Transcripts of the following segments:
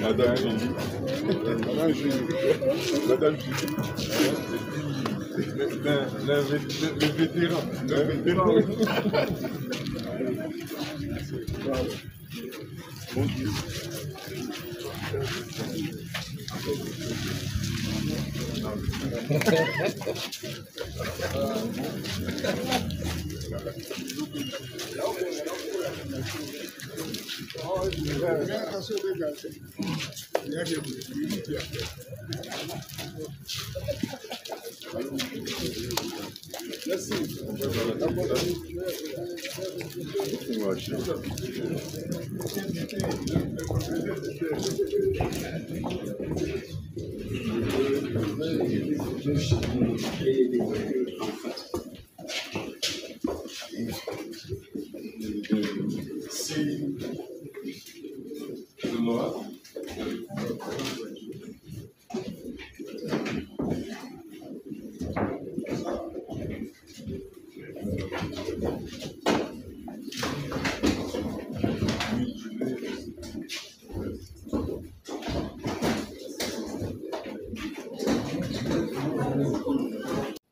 Madame Julie. Madame Julie. Madame Julie. Le vétéran. Le vétéran. Bon Dieu.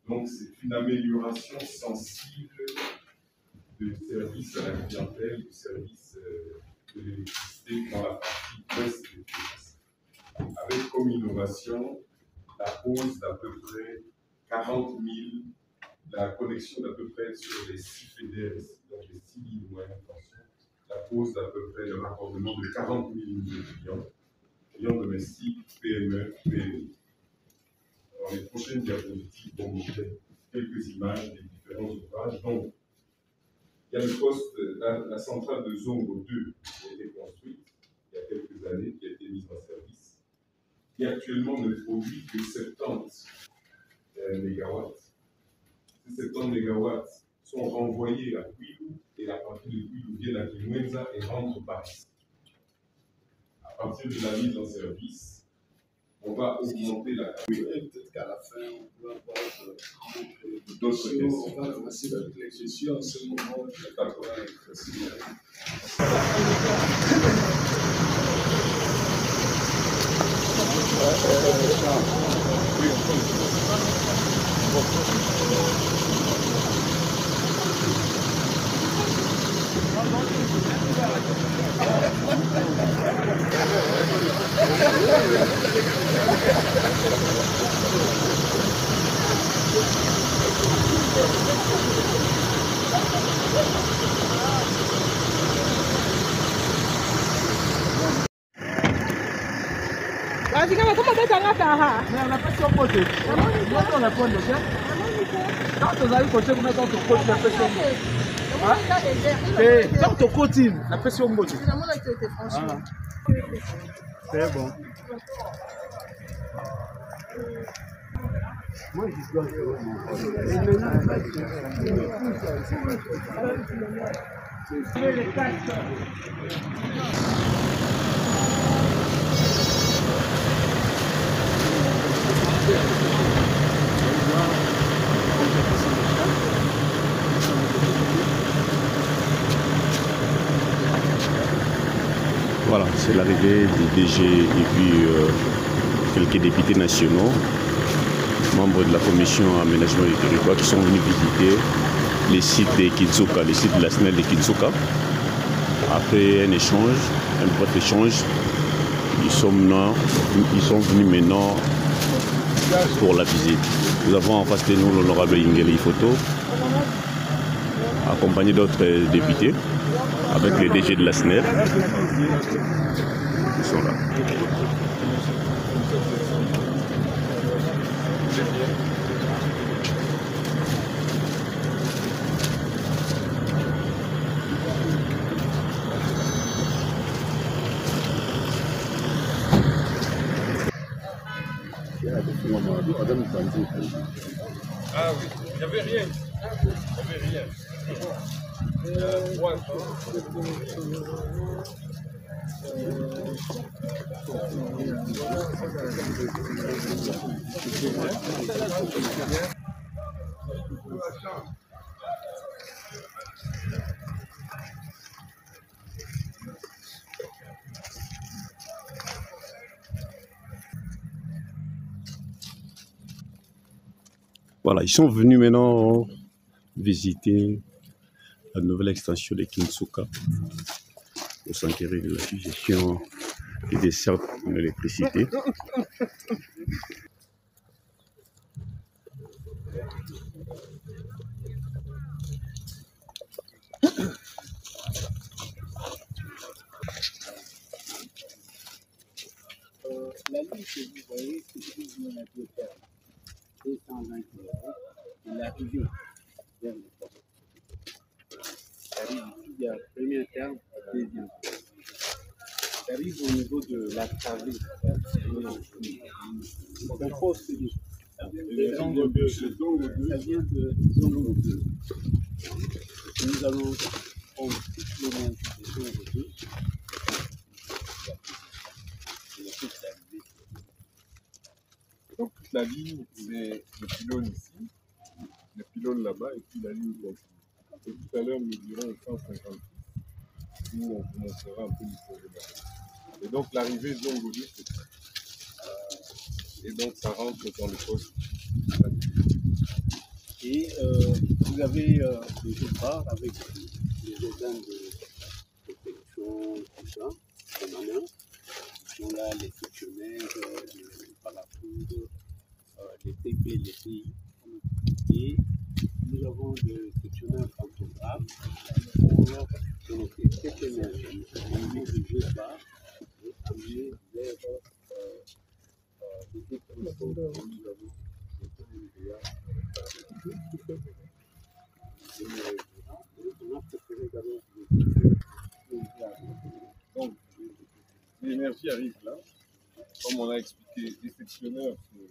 Donc c'est une amélioration sensible du service à la clientèle, du service de l'électricité dans la partie ouest du pays. Avec comme innovation la pose d'à peu près 40 000, la connexion d'à peu près sur les 6 FEDERS, donc les 6 lignes moyennes tension, la pose d'à peu près le raccordement de 40 000 nouveaux clients domestiques, PME, PMI. Dans les prochaines diapositives, vont montrer quelques images des différents ouvrages. Donc, il y a le poste, la centrale de Zongo 2 qui a été construite il y a quelques années, qui a été mise en service, qui actuellement ne produit que 70 mégawatts. Ces 70 mégawatts sont renvoyés à Kwilu et la partie de Kwilu vient à Kimwenza et rentre par ici. À partir de la mise en service, on va augmenter la capacité. Peut-être qu'à la fin, on peut avoir d'autres questions. On va commencer toutes les questions en ce moment. Comment tu as fait ça? Mais on a pas sur côté. On a pas de ça. Quand on a eu côté, on a dans ton côté la pression. Et dans ton côté, la pression côté. C'est bon. Moi, je dois Voilà, c'est l'arrivée des DG et puis quelques députés nationaux, membres de la commission aménagement du territoire qui sont venus visiter les sites de Kitsuka, les sites de la SNEL de Kitsuka. Après un échange, un bref échange, ils sont venus maintenant pour la visite. Nous avons en face de nous l'honorable Ingeli Photo, accompagné d'autres députés, avec les DG de la SNER. Ils sont là. Ah oui, il n'y avait rien. Il n'y avait rien. Voilà, ils sont venus maintenant visiter la nouvelle extension de Kinsuka pour s'enquérir de la gestion et des cercles de l'électricité. La ligne que vous voyez, c'est plus ou moins deux termes. 220 km. Il est arrivé vers le port. Il arrive ici, il y a le premier terme, le deuxième terme. Il arrive au niveau de la travée. On compose celui. Les angles 2, c'est Zongo 2. Ça vient de Zongo 2. Nous allons prendre 6 km de Zongo 2. Donc toute la ligne, c'est le pylône ici, le pylône là-bas et puis la ligne continue. Et tout à l'heure, nous dirons 156, où on vous montrera un peu l'histoire de la ligne. Et donc l'arrivée Zongo 2, c'est ça. Et donc ça rentre dans le poste. Et vous avez des gépards avec des organes de protection, tout ça, permanent. Ils sont là, les sectionnaires, les parapoudres, les TP, les PI. Et nous avons des sectionnaires pantographes pour connecter cette énergie au niveau du gépard et amener vers les équipements que nous avons. Donc l'énergie arrive là, comme on a expliqué, les sectionneurs, c'est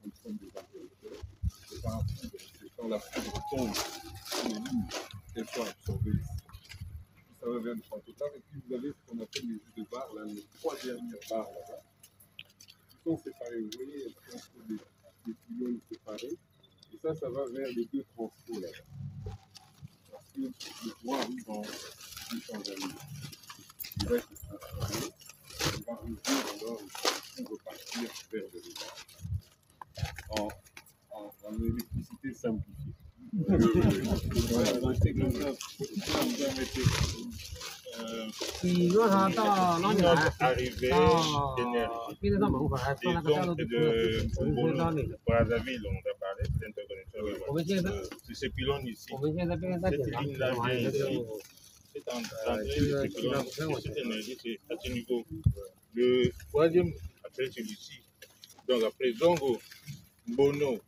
des interrupteurs. C'est pas un poudre, c'est quand la poudre tombe sur les lignes, elles sont absorbées ici. Puis ça va vers le pantographe, et puis vous avez ce qu'on appelle les jeux de barres, là, les 3 dernières barres là-bas, qui sont séparées. Vous voyez, elles sont sur des pylônes séparés, et ça va vers les 2 transports là-bas. Parce que le courant arrive en échangeant. Il va être transformé, il va arriver alors pour repartir vers le départ. En électricité simplifiée. C'est comme ça, vous permettez. Notre arrivée d'énergie des zones de Brazzaville, on a parlé d'interconnexion. Sur ce pylône ici, cette ligne-là vient ici. C'est entrée de ce pylône, cette énergie, c'est à ce niveau. Le troisième, après celui-ci, donc après Zongo, Bono,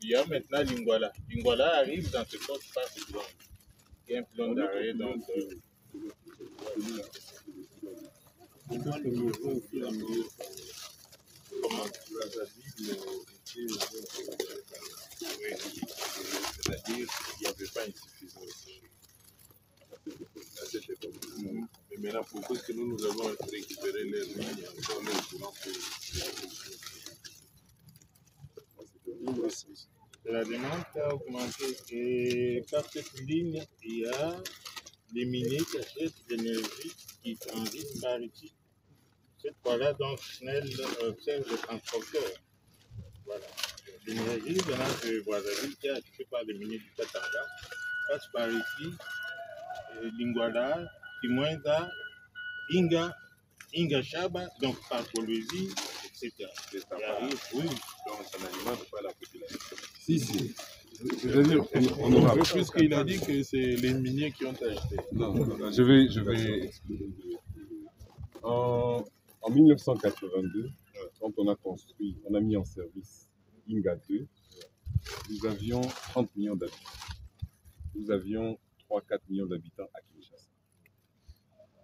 il y a maintenant Lingwala. Lingwala arrive dans ce poste par ce pylône. Il y a un pylône d'arrêt, donc. Comment c'est-à-dire qu'il n'y avait pas une suffisance à cette époque. Mais maintenant, pourquoi est-ce que nous avons récupéré les lignes encore les courants la demande a augmenté et par cette ligne, il y a des miniers qui achètent de l'énergie qui transitent par ici. Cette fois-là, donc, Snell sert de transporteur. Voilà. L'énergie venant de Brazzaville qui est achetée par les miniers du Katanga passe par ici, Lingwala, Timwenza, Inga Shaba, donc par Kolwezi, etc. Il arrive, oui, donc ça n'alimente pas la population. Si. C'est-à-dire, on aura. Puisqu'il a dit que c'est les miniers qui ont acheté. Non, je vais expliquer. En 1982, quand on a mis en service Inga 2, nous avions 30 millions d'habitants. Nous avions 3-4 millions d'habitants à Kinshasa.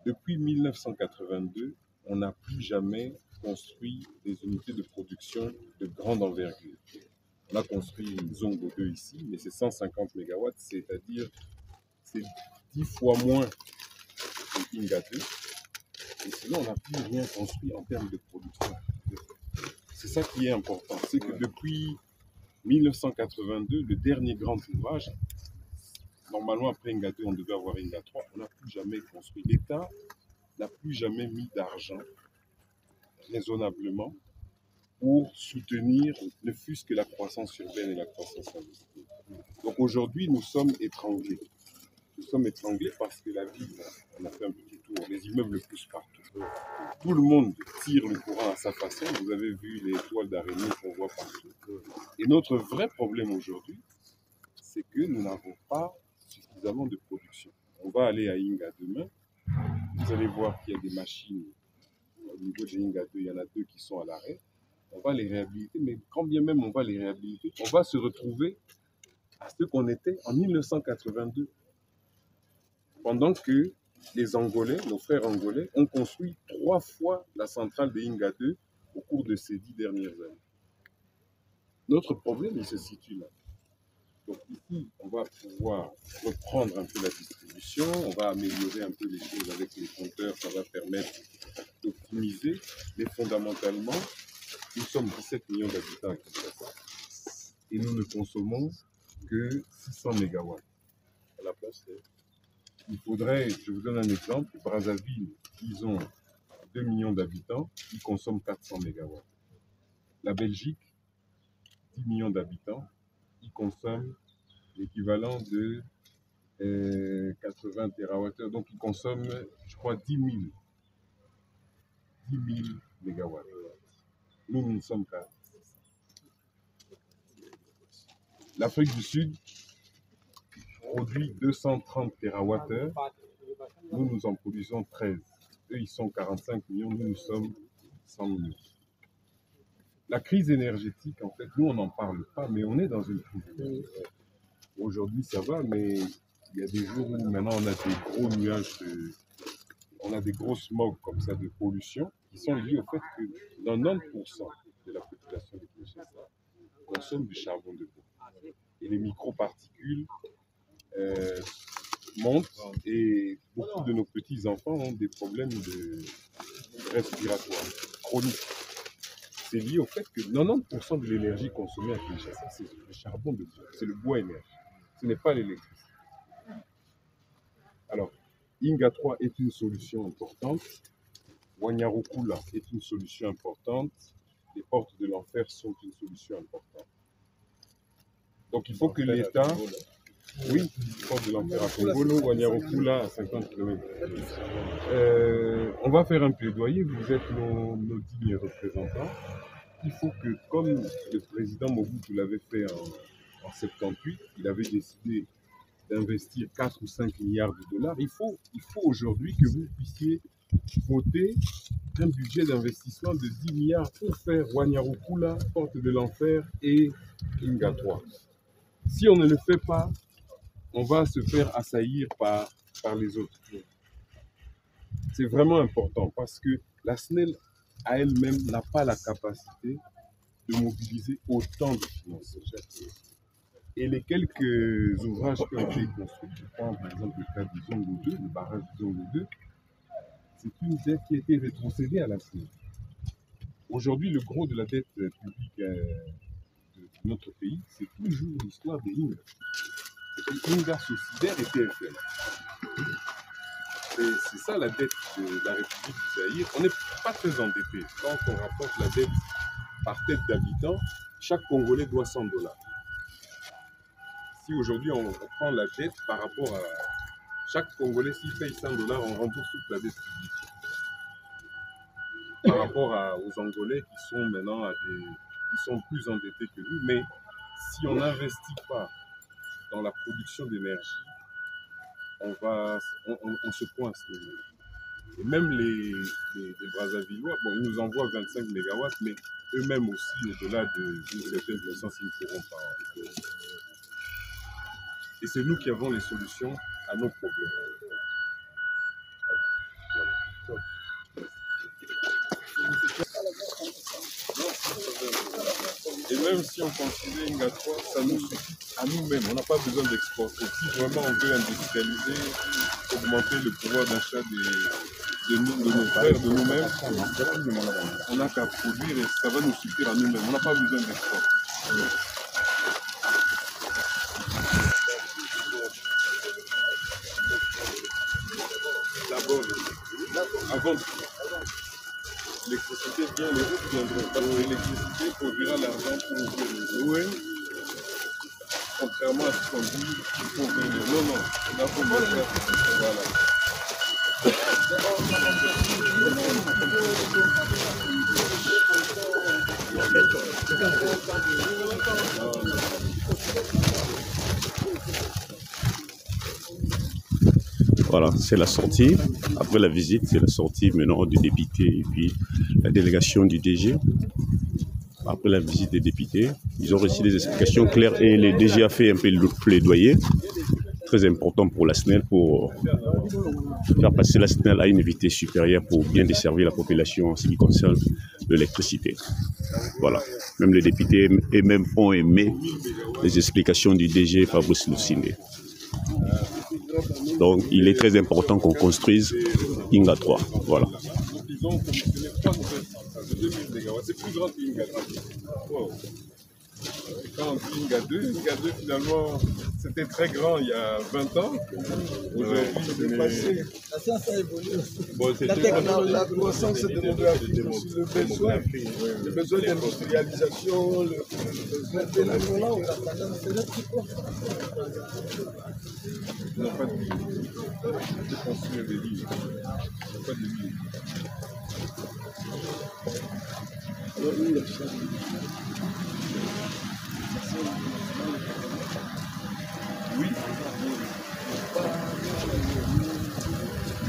Depuis 1982, on n'a plus jamais construit des unités de production de grande envergure. On a construit une Zongo 2 ici, mais c'est 150 MW, c'est-à-dire c'est 10 fois moins que Inga 2. Et sinon, on n'a plus rien construit en termes de production. C'est ça qui est important. C'est que depuis 1982, le dernier grand ouvrage, normalement après Inga 2, on devait avoir Inga 3, on n'a plus jamais construit. L'État n'a plus jamais mis d'argent raisonnablement pour soutenir ne fût-ce que la croissance urbaine et la croissance industrielle. Donc aujourd'hui, nous sommes étranglés. Nous sommes étranglés parce que la ville, on a fait un petit tour, les immeubles poussent partout. Tout le monde tire le courant à sa façon. Vous avez vu les toiles d'araignée qu'on voit partout. Et notre vrai problème aujourd'hui, c'est que nous n'avons pas suffisamment de production. On va aller à Inga demain. Vous allez voir qu'il y a des machines. Au niveau de Inga 2, il y en a 2 qui sont à l'arrêt. On va les réhabiliter, mais quand bien même on va les réhabiliter, on va se retrouver à ce qu'on était en 1982. Pendant que les Angolais, nos frères Angolais, ont construit 3 fois la centrale de Inga 2 au cours de ces 10 dernières années. Notre problème, il se situe là. Donc ici, on va pouvoir reprendre un peu la distribution, on va améliorer un peu les choses avec les compteurs, ça va permettre d'optimiser, mais fondamentalement, nous sommes 17 millions d'habitants à Kinshasa et nous ne consommons que 600 MW. À la place, il faudrait, je vous donne un exemple, Brazzaville, ils ont 2 millions d'habitants, ils consomment 400 MW. La Belgique, 10 millions d'habitants, ils consomment l'équivalent de 80 TWh, donc ils consomment, je crois, 10 000 MW. Nous, nous ne sommes qu'à. L'Afrique du Sud produit 230 TWh, nous en produisons 13. Eux, ils sont 45 millions, nous sommes 100 millions. La crise énergétique, en fait, nous, on n'en parle pas, mais on est dans une crise énergétique. Aujourd'hui, ça va, mais il y a des jours où maintenant on a des gros nuages, on a des gros smogs comme ça de pollution qui sont liés au fait que 90% de la population de Kinshasa consomme du charbon de bois. Et les microparticules montent et beaucoup de nos petits-enfants ont des problèmes respiratoires chroniques. C'est lié au fait que 90% de l'énergie consommée à Kinshasa, c'est le charbon de bois, c'est le bois énergie. Ce n'est pas l'électricité. Alors, Inga 3 est une solution importante. Wanyarukula est une solution importante. Les portes de l'enfer sont une solution importante. Donc, il faut que l'État... Oui, les portes de l'enfer à Kongolo, Wanyarukula à 50 km. On va faire un plaidoyer. Vous êtes nos dignes représentants. Il faut que, comme le président Mobutu l'avait fait en 78, il avait décidé d'investir 4 ou 5 milliards de dollars. Il faut aujourd'hui que vous puissiez voter un budget d'investissement de 10 milliards pour faire Wanyarukula, Porte de l'Enfer et Inga 3. Si on ne le fait pas, on va se faire assaillir par les autres. C'est vraiment important parce que la SNEL à elle-même n'a pas la capacité de mobiliser autant de financement. Et les quelques ouvrages qui ont été construits, je prends par exemple le cas du Zongo 2, le barrage du Zongo 2, c'est une dette qui a été rétrocédée à la SNEL. Aujourd'hui, le gros de la dette publique de notre pays, c'est toujours l'histoire des Inga. C'est Inga Socidaire et TFL. C'est ça la dette de la République du Zaïre. On n'est pas très endetté. Quand on rapporte la dette par tête d'habitant, chaque Congolais doit 100 $. Si aujourd'hui on prend la dette par rapport à chaque Congolais, s'il paye 100 $, on rembourse toute la dette publique. par rapport aux Angolais qui sont maintenant qui sont plus endettés que nous. Mais si on n'investit pas dans la production d'énergie, on se coince. Et même les Brazzavillois, bon, ils nous envoient 25 MW, mais eux-mêmes aussi, au-delà d'une certaine puissance, ils ne pourront pas. Et c'est nous qui avons les solutions à nos problèmes. Voilà. Et même si on considère Inga 3, ça nous suffit à nous-mêmes. On n'a pas besoin d'exporter. Si vraiment on veut industrialiser, augmenter le pouvoir d'achat de nos frères, de nous-mêmes, on n'a qu'à produire et ça va nous suffire à nous-mêmes. On n'a pas besoin d'exporter. D'abord, avant l'électricité vient, les routes viendront. Parce que l'électricité produira l'argent pour ouvrir les eaux. Oui. Contrairement à ce qu'on dit, il faut ouvrir les eaux. Non, là, il faut le faire. Voilà. Voilà, c'est la sortie. Après la visite, c'est la sortie maintenant du député et puis la délégation du DG. Après la visite des députés, ils ont reçu des explications claires et le DG a fait un peu le plaidoyer. Très important pour la SNEL, pour faire passer la SNEL à une vitesse supérieure pour bien desservir la population en ce qui concerne l'électricité. Voilà. Même les députés eux-mêmes ont aimé les explications du DG Fabrice Lucindé. Donc, il est très important qu'on construise Inga 3. Voilà. Ils ont commissionné 3 nouvelles centrales de 2000 MW. C'est plus grand que Inga 3. Wow. Et quand on dit Inga 2, finalement, c'était très grand il y a 20 ans. Aujourd'hui, c'est passé. La science a évolué. Bon, la croissance démographique, le besoin d'industrialisation, le besoin de la on n'a pas de ville. On peut construire des villes. On n'a pas de ville. Oui.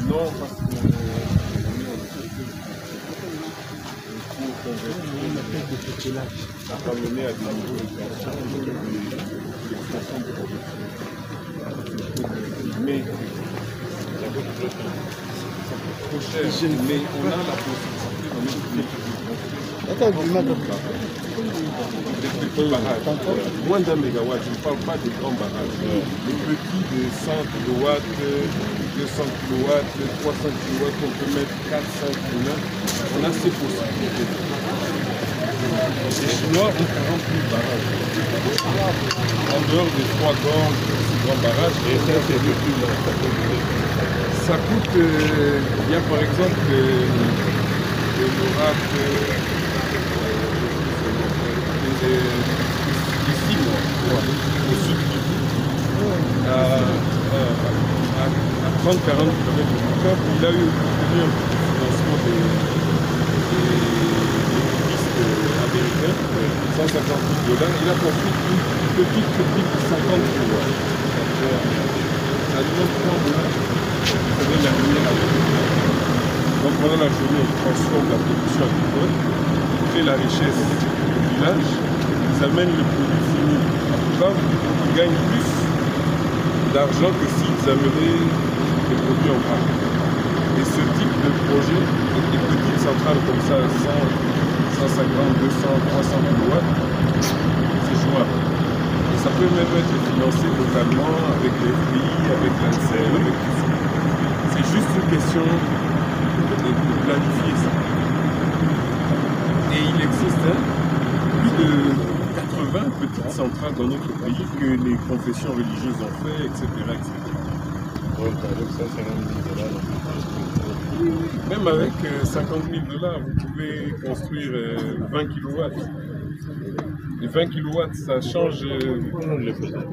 Non, parce que ça va mener à des niveaux d'extension de production. Mais ça coûte trop cher. Mais on a la possibilité de mettre des petits barrages. Moins d'un mégawatt, je ne parle pas des grands barrages. Les petits de 100 kW, 200 kW, 300 kW, on peut mettre 4-5 kW. On a ces possibilités. Les Chinois ont 40 000 barrages. En dehors des 3 grands barrages, et ça c'est le plus là. Ça coûte, il y a par exemple l'Orac ici, au sud du à 30-40 km de Bukavu, il a eu obtenu un financement des américain, 150 000 $. Il a construit une petite de 50 kW. Ça demande 30 $. Ça donne la lumière à l'eau. Donc pendant la journée, ils transforment la production agricole, ils créent la richesse du village, ils amènent le produit fini à Bukavu, ils gagnent plus d'argent que s'ils amenaient les produits en vrac. Et ce type de projet, des petites centrales comme ça, 150, 200, 300 kW, c'est jouable. Et ça peut même être financé localement avec les FPI, avec l'ANSEL, avec tout ça. C'est juste une question de planifier ça. Et il existe plus de 80 petites centrales dans notre pays que les confessions religieuses ont fait, etc. Donc avec ça, c'est $. Même avec 50 000 $, vous pouvez construire 20 kW. Et 20 kW, ça change le besoin.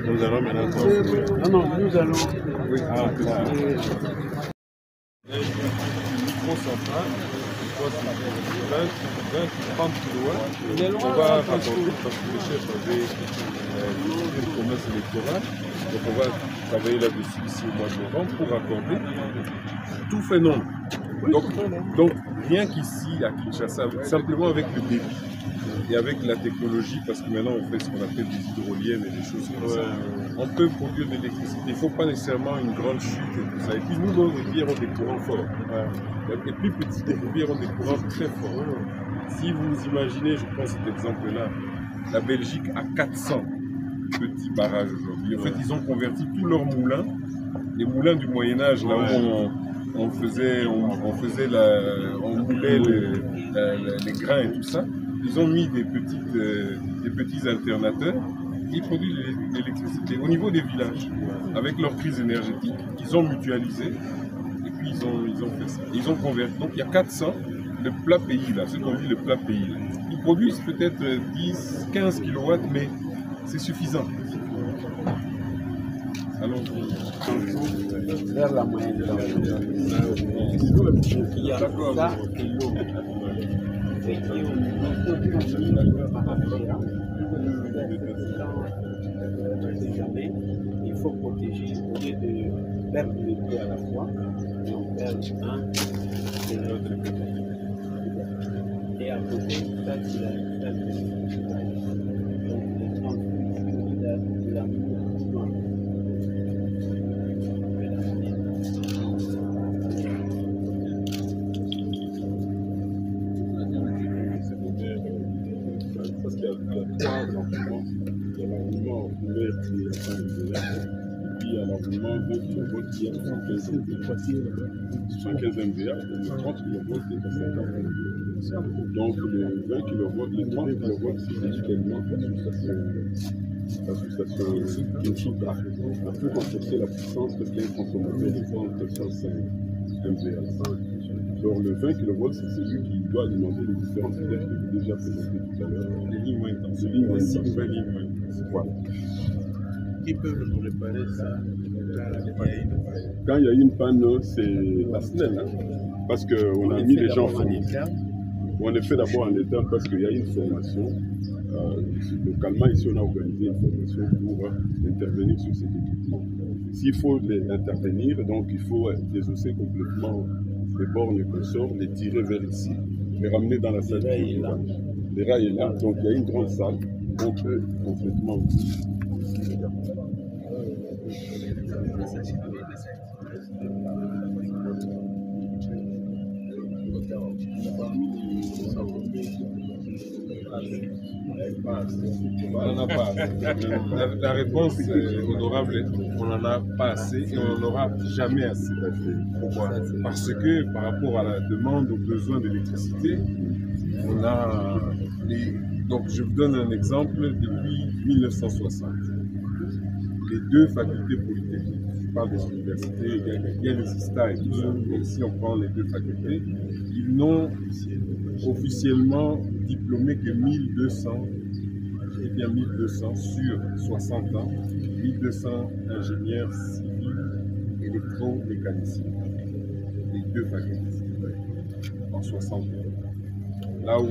Nous allons maintenant Non, nous allons. Oui, là. Micro-centrale, 20-30 kW. On va raconter parce que le chef avait une promesse électorale. Donc on va travailler là-dessus ici au mois de novembre pour raccorder. Tout fait nombre. Donc rien qu'ici à Kinshasa, simplement avec le débit et avec la technologie, parce que maintenant on fait ce qu'on appelle des hydroliennes et des choses comme ça, on peut produire de l'électricité. Il ne faut pas nécessairement une grande chute et tout ça. Et puis nous, nos rivières ont des courants forts. Les plus petites rivières ont des courants très forts. Si vous imaginez, je prends cet exemple-là, la Belgique a 400 petits barrages aujourd'hui. En fait, ils ont converti tous leurs moulins, les moulins du Moyen-Âge, là où on moulait les grains et tout ça. Ils ont mis des petits alternateurs et ils produisent de l'électricité au niveau des villages avec leur crise énergétique. Ils ont mutualisé et puis ils ont fait ça. Ils ont converti. Donc il y a 400, le plat pays là, ce qu'on dit le plat pays là. Ils produisent peut-être 10, 15 kW, mais c'est suffisant. Allons vers la moyenne de la il y a ça et l'eau. Il faut protéger au lieu de perdre les deux à la fois, et on perd un et l'autre. Et à côté, ça c'est la donc les transfusions de la parce qu'il y a 3 enroulements. Il y a l'enroulement ouvert qui est à 5 MVA, et puis il y a l'enroulement 20 kV qui est à 75 MVA. 75 MVA, et le 30 kV est à 50 MVA. Donc le 20 kV, les 30 kV, c'est actuellement l'association Kinshasa a pu renforcer la puissance parce qu'il y a un consommateur de 105 MVA. Alors le 20 kV, c'est celui qui doit alimenter les différentes filières que j'ai déjà présentées tout à l'heure. Les lignes moins intenses. Les lignes moins intenses. Voilà. Qui peuvent nous réparer ça quand il y a une panne, c'est la SNEL. Hein, parce qu'on a mis les gens en formation. On est fait d'abord en état parce qu'il y a une formation. Localement, ici, on a organisé une formation pour intervenir sur cet équipement. S'il faut intervenir, donc il faut désosser complètement les bornes et consorts, les tirer vers ici, les ramener dans la salle. Les rails est là, donc il y a une grande salle, on peut complètement ouvrir. On n'en a pas. La réponse honorable, on n'en a pas assez et on n'en aura jamais assez. Pourquoi? Parce que par rapport à la demande, aux besoins d'électricité, on a donc je vous donne un exemple. Depuis 1960, les 2 facultés polytechniques, je parle des universités, il y a les ISTA et tout ça, mais si on prend les 2 facultés, ils n'ont officiellement diplômé que 1200, je dis bien 1200 sur 60 ans, 1200 ingénieurs civils électromécaniciens, les 2 facultés, en 60 ans. Là où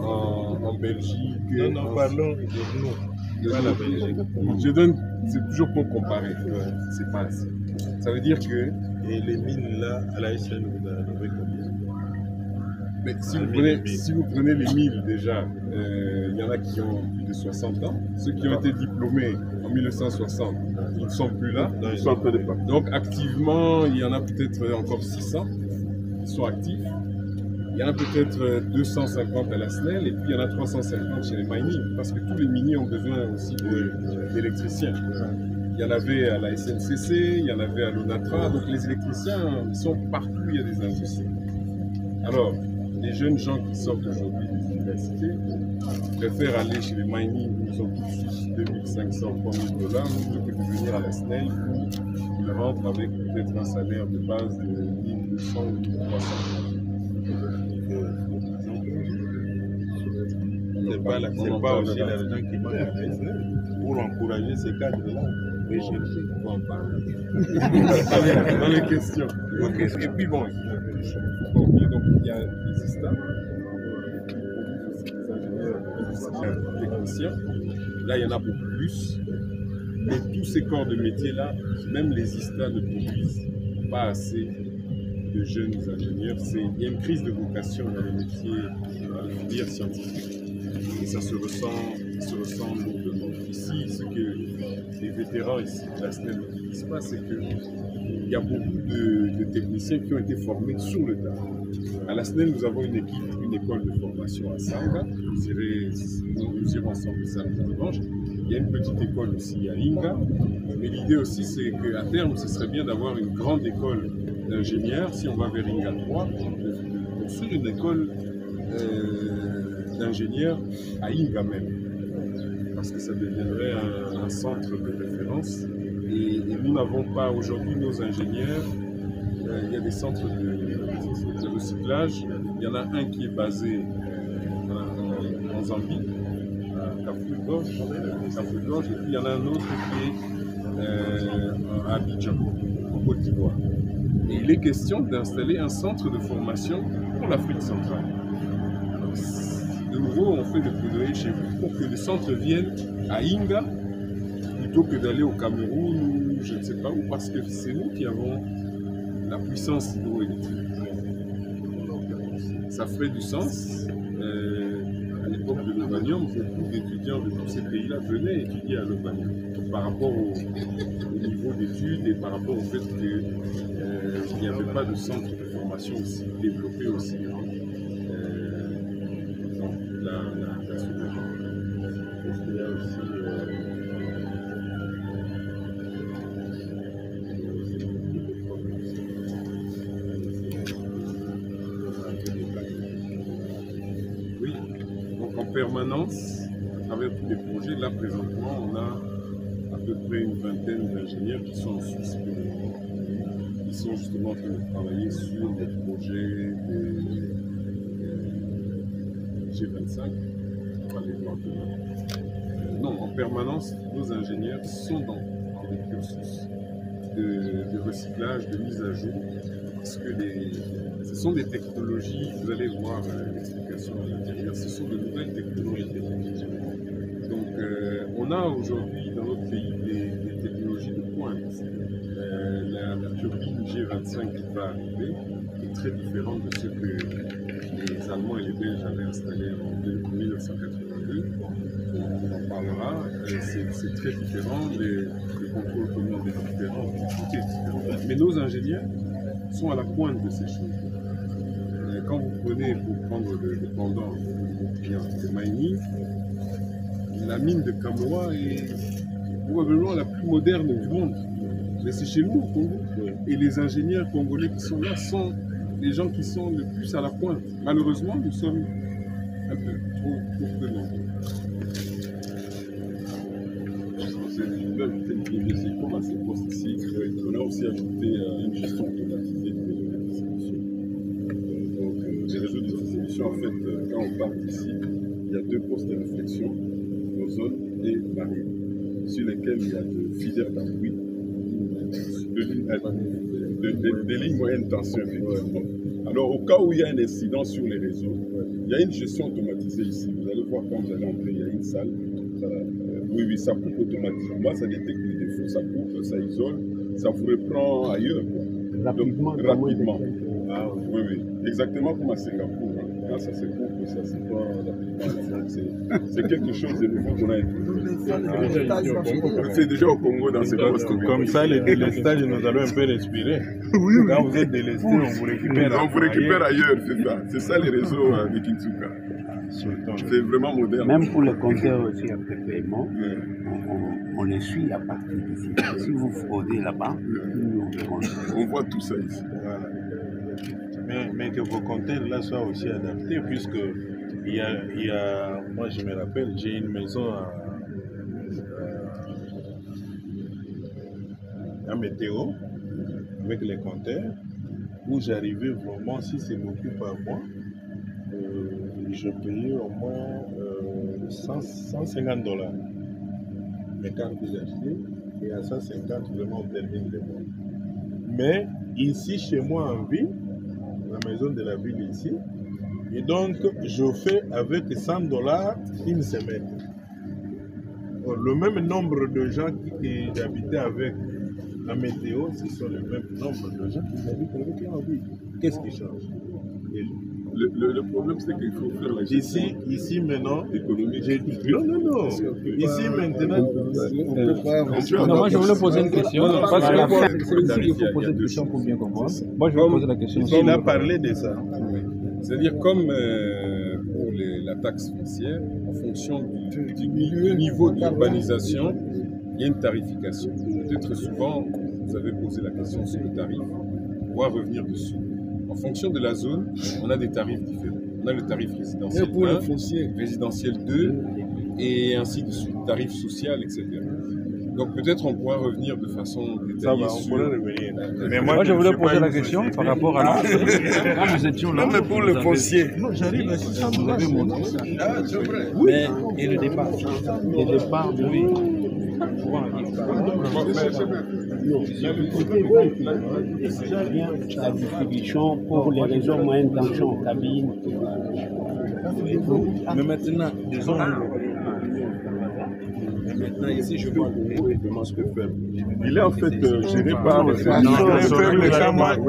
en Belgique... Non, parlons de nous. Pas la Belgique. Je donne, c'est toujours pour comparer, c'est pas assez. Ça veut dire que... Et les mines là, à la SN, vous en avez combien? Mais si vous prenez les 1000 déjà, il y en a qui ont plus de 60 ans. Ceux qui ont été diplômés en 1960, ils ne sont plus là. Ils sont en train de partir. Donc activement, il y en a peut-être encore 600 qui sont actifs. Il y en a peut-être 250 à la SNEL et puis il y en a 350 chez les mining. Parce que tous les miniers ont besoin aussi d'électriciens. Il y en avait à la SNCC, il y en avait à l'ONATRA. Donc les électriciens, ils sont partout où il y a des industries. Alors, les jeunes gens qui sortent aujourd'hui des universités préfèrent aller chez les mining où ils ont tout de suite 2500, 3000 $ plutôt que de venir à la SNEL où ils rentrent avec peut-être un salaire de base de 1200 ou 1300. C'est pas aussi l'argent qui manque à l'ASN pour encourager ces cadres-là. Mais je sais qu'on en parle. Dans les questions. Okay. Et puis bon, donc il y a des systèmes, des techniciens. Là, il y en a beaucoup plus. Mais tous ces corps de métier-là, même les ISTA ne produisent pas assez de jeunes ingénieurs. Il y a une crise de vocation dans les métiers de filière scientifique. Et ça se ressent lourdement. Ici, ce que les vétérans ici de la SNEL ne disent pas, c'est qu'il y a beaucoup de techniciens qui ont été formés sur le tas. À la SNEL, nous avons une école de formation à Sanga. Nous irons ensemble samedi dimanche. Il y a une petite école aussi à Inga. Mais l'idée aussi, c'est qu'à terme, ce serait bien d'avoir une grande école d'ingénieurs, si on va vers Inga 3, de construire une école d'ingénieurs à Inga même, parce que ça deviendrait un centre de référence. Et nous n'avons pas aujourd'hui nos ingénieurs. Il y a des centres de recyclage. Il y en a un qui est basé en Zambie, à Kafou-Gorge, et puis il y en a un autre qui est à Abidjan, en Côte d'Ivoire. Et il est question d'installer un centre de formation pour l'Afrique centrale. Alors, de nouveau, on fait le plaidoyer chez vous pour que le centre vienne à Inga plutôt que d'aller au Cameroun ou je ne sais pas où, parce que c'est nous qui avons la puissance hydroélectrique. Ça ferait du sens. À l'époque de l'Ovanium, beaucoup d'étudiants de tous ces pays-là venaient étudier à l'Ovanium par rapport au niveau d'études et par rapport au fait qu'il n'y avait pas de centre de formation aussi développé aussi grand. Donc, la sous-région. Est-ce qu'il y a aussi permanence avec tous les projets. Là, présentement, on a à peu près une vingtaine d'ingénieurs qui sont en Suisse, qui sont justement en train de travailler sur des projets des G25. On va les voir demain. Non, en permanence, nos ingénieurs sont dans des cursus de recyclage, de mise à jour, parce que ce sont des technologies, vous allez voir l'explication à l'intérieur, ce sont de nouvelles technologies. Donc on a aujourd'hui dans notre pays des technologies de pointe. La turbine G25 qui va arriver est très différente de ce que les Allemands et les Belges avaient installé en 1982. On en parlera, c'est très différent, le contrôle commande est différent, tout est différent. Mais nos ingénieurs sont à la pointe de ces choses. Quand vous prenez, pour prendre le pendant de mon client, le mining, la mine de Kamoa est probablement la plus moderne du monde. Mais c'est chez nous au Congo. Et les ingénieurs congolais qui sont là sont les gens qui sont le plus à la pointe. Malheureusement, nous sommes un peu trop peu nombreux. Comme à ces postes ici, on a aussi ajouté une gestion automatisée des réseaux de distribution. Donc, les réseaux de distribution, en fait, quand on part d'ici, il y a deux postes de réflexion, ozone et marine, sur lesquels il y a de feeders d'appui, des lignes moyenne tension, effectivement. Alors, au cas où il y a un incident sur les réseaux, il y a une gestion automatisée ici. Vous allez voir quand vous allez entrer, il y a une salle. Oui, ça coupe automatiquement, ça détecte les défauts, ça coupe, ça isole, ça vous reprend ailleurs. Rapidement. Donc, rapidement. Ah, oui, exactement comme à Singapour. Quand ça se coupe, ça se voit rapidement. C'est quelque chose de nouveau qu'on a introduit. C'est déjà au Congo dans ces postes. Comme ça, les délestages, nous allons un peu respirer. Oui. Quand vous êtes délesté, on vous récupère. On vous récupère ailleurs, c'est ça. C'est ça les réseaux de Kinsuka. C'est vraiment moderne. Même pour les compteurs aussi après paiement, on les suit à partir d'ici. Si vous fraudez là-bas, on voit tout ça ici. Voilà. Mais que vos compteurs là soient aussi adaptés, puisque il y a, moi je me rappelle, j'ai une maison à Météo avec les compteurs où j'arrivais vraiment, si c'est beaucoup par mois, je payais au moins $150 mes cartes d'identité, et à 150 vraiment on termine le mois. Mais ici, chez moi en ville, la maison de la ville ici, et donc je fais avec $100 une semaine. Le même nombre de gens qui habitaient avec la météo, ce sont le même nombre de gens qui habitent avec la ville. Qu'est-ce qui change? Le problème, c'est qu'il faut faire la gestion ici maintenant, économique. Non. Ici maintenant, moi je voulais poser une question. Parce que il faut poser une question pour bien comprendre. Moi je vais poser la question. Il a parlé de ça. C'est-à-dire comme pour la taxe foncière, en fonction du niveau d'urbanisation, il y a une tarification. Peut-être souvent, vous avez posé la question sur le tarif, on va revenir dessus. En fonction de la zone, on a des tarifs différents. On a le tarif résidentiel 1, résidentiel 2, et ainsi de suite, tarif social, etc. Donc peut-être on pourra revenir de façon détaillée sur... Mais moi je voulais poser la question par rapport à... Quand nous étions là... Non, mais pour le foncier. Non, j'arrive à ça, vous avez montré ça. Ah, c'est vrai. Mais, et le départ? Le départ, oui. La distribution pour les réseaux moyens tension, cabine. Mais maintenant, disons, maintenant ici, je vois le masque faible. Il est en fait géré par le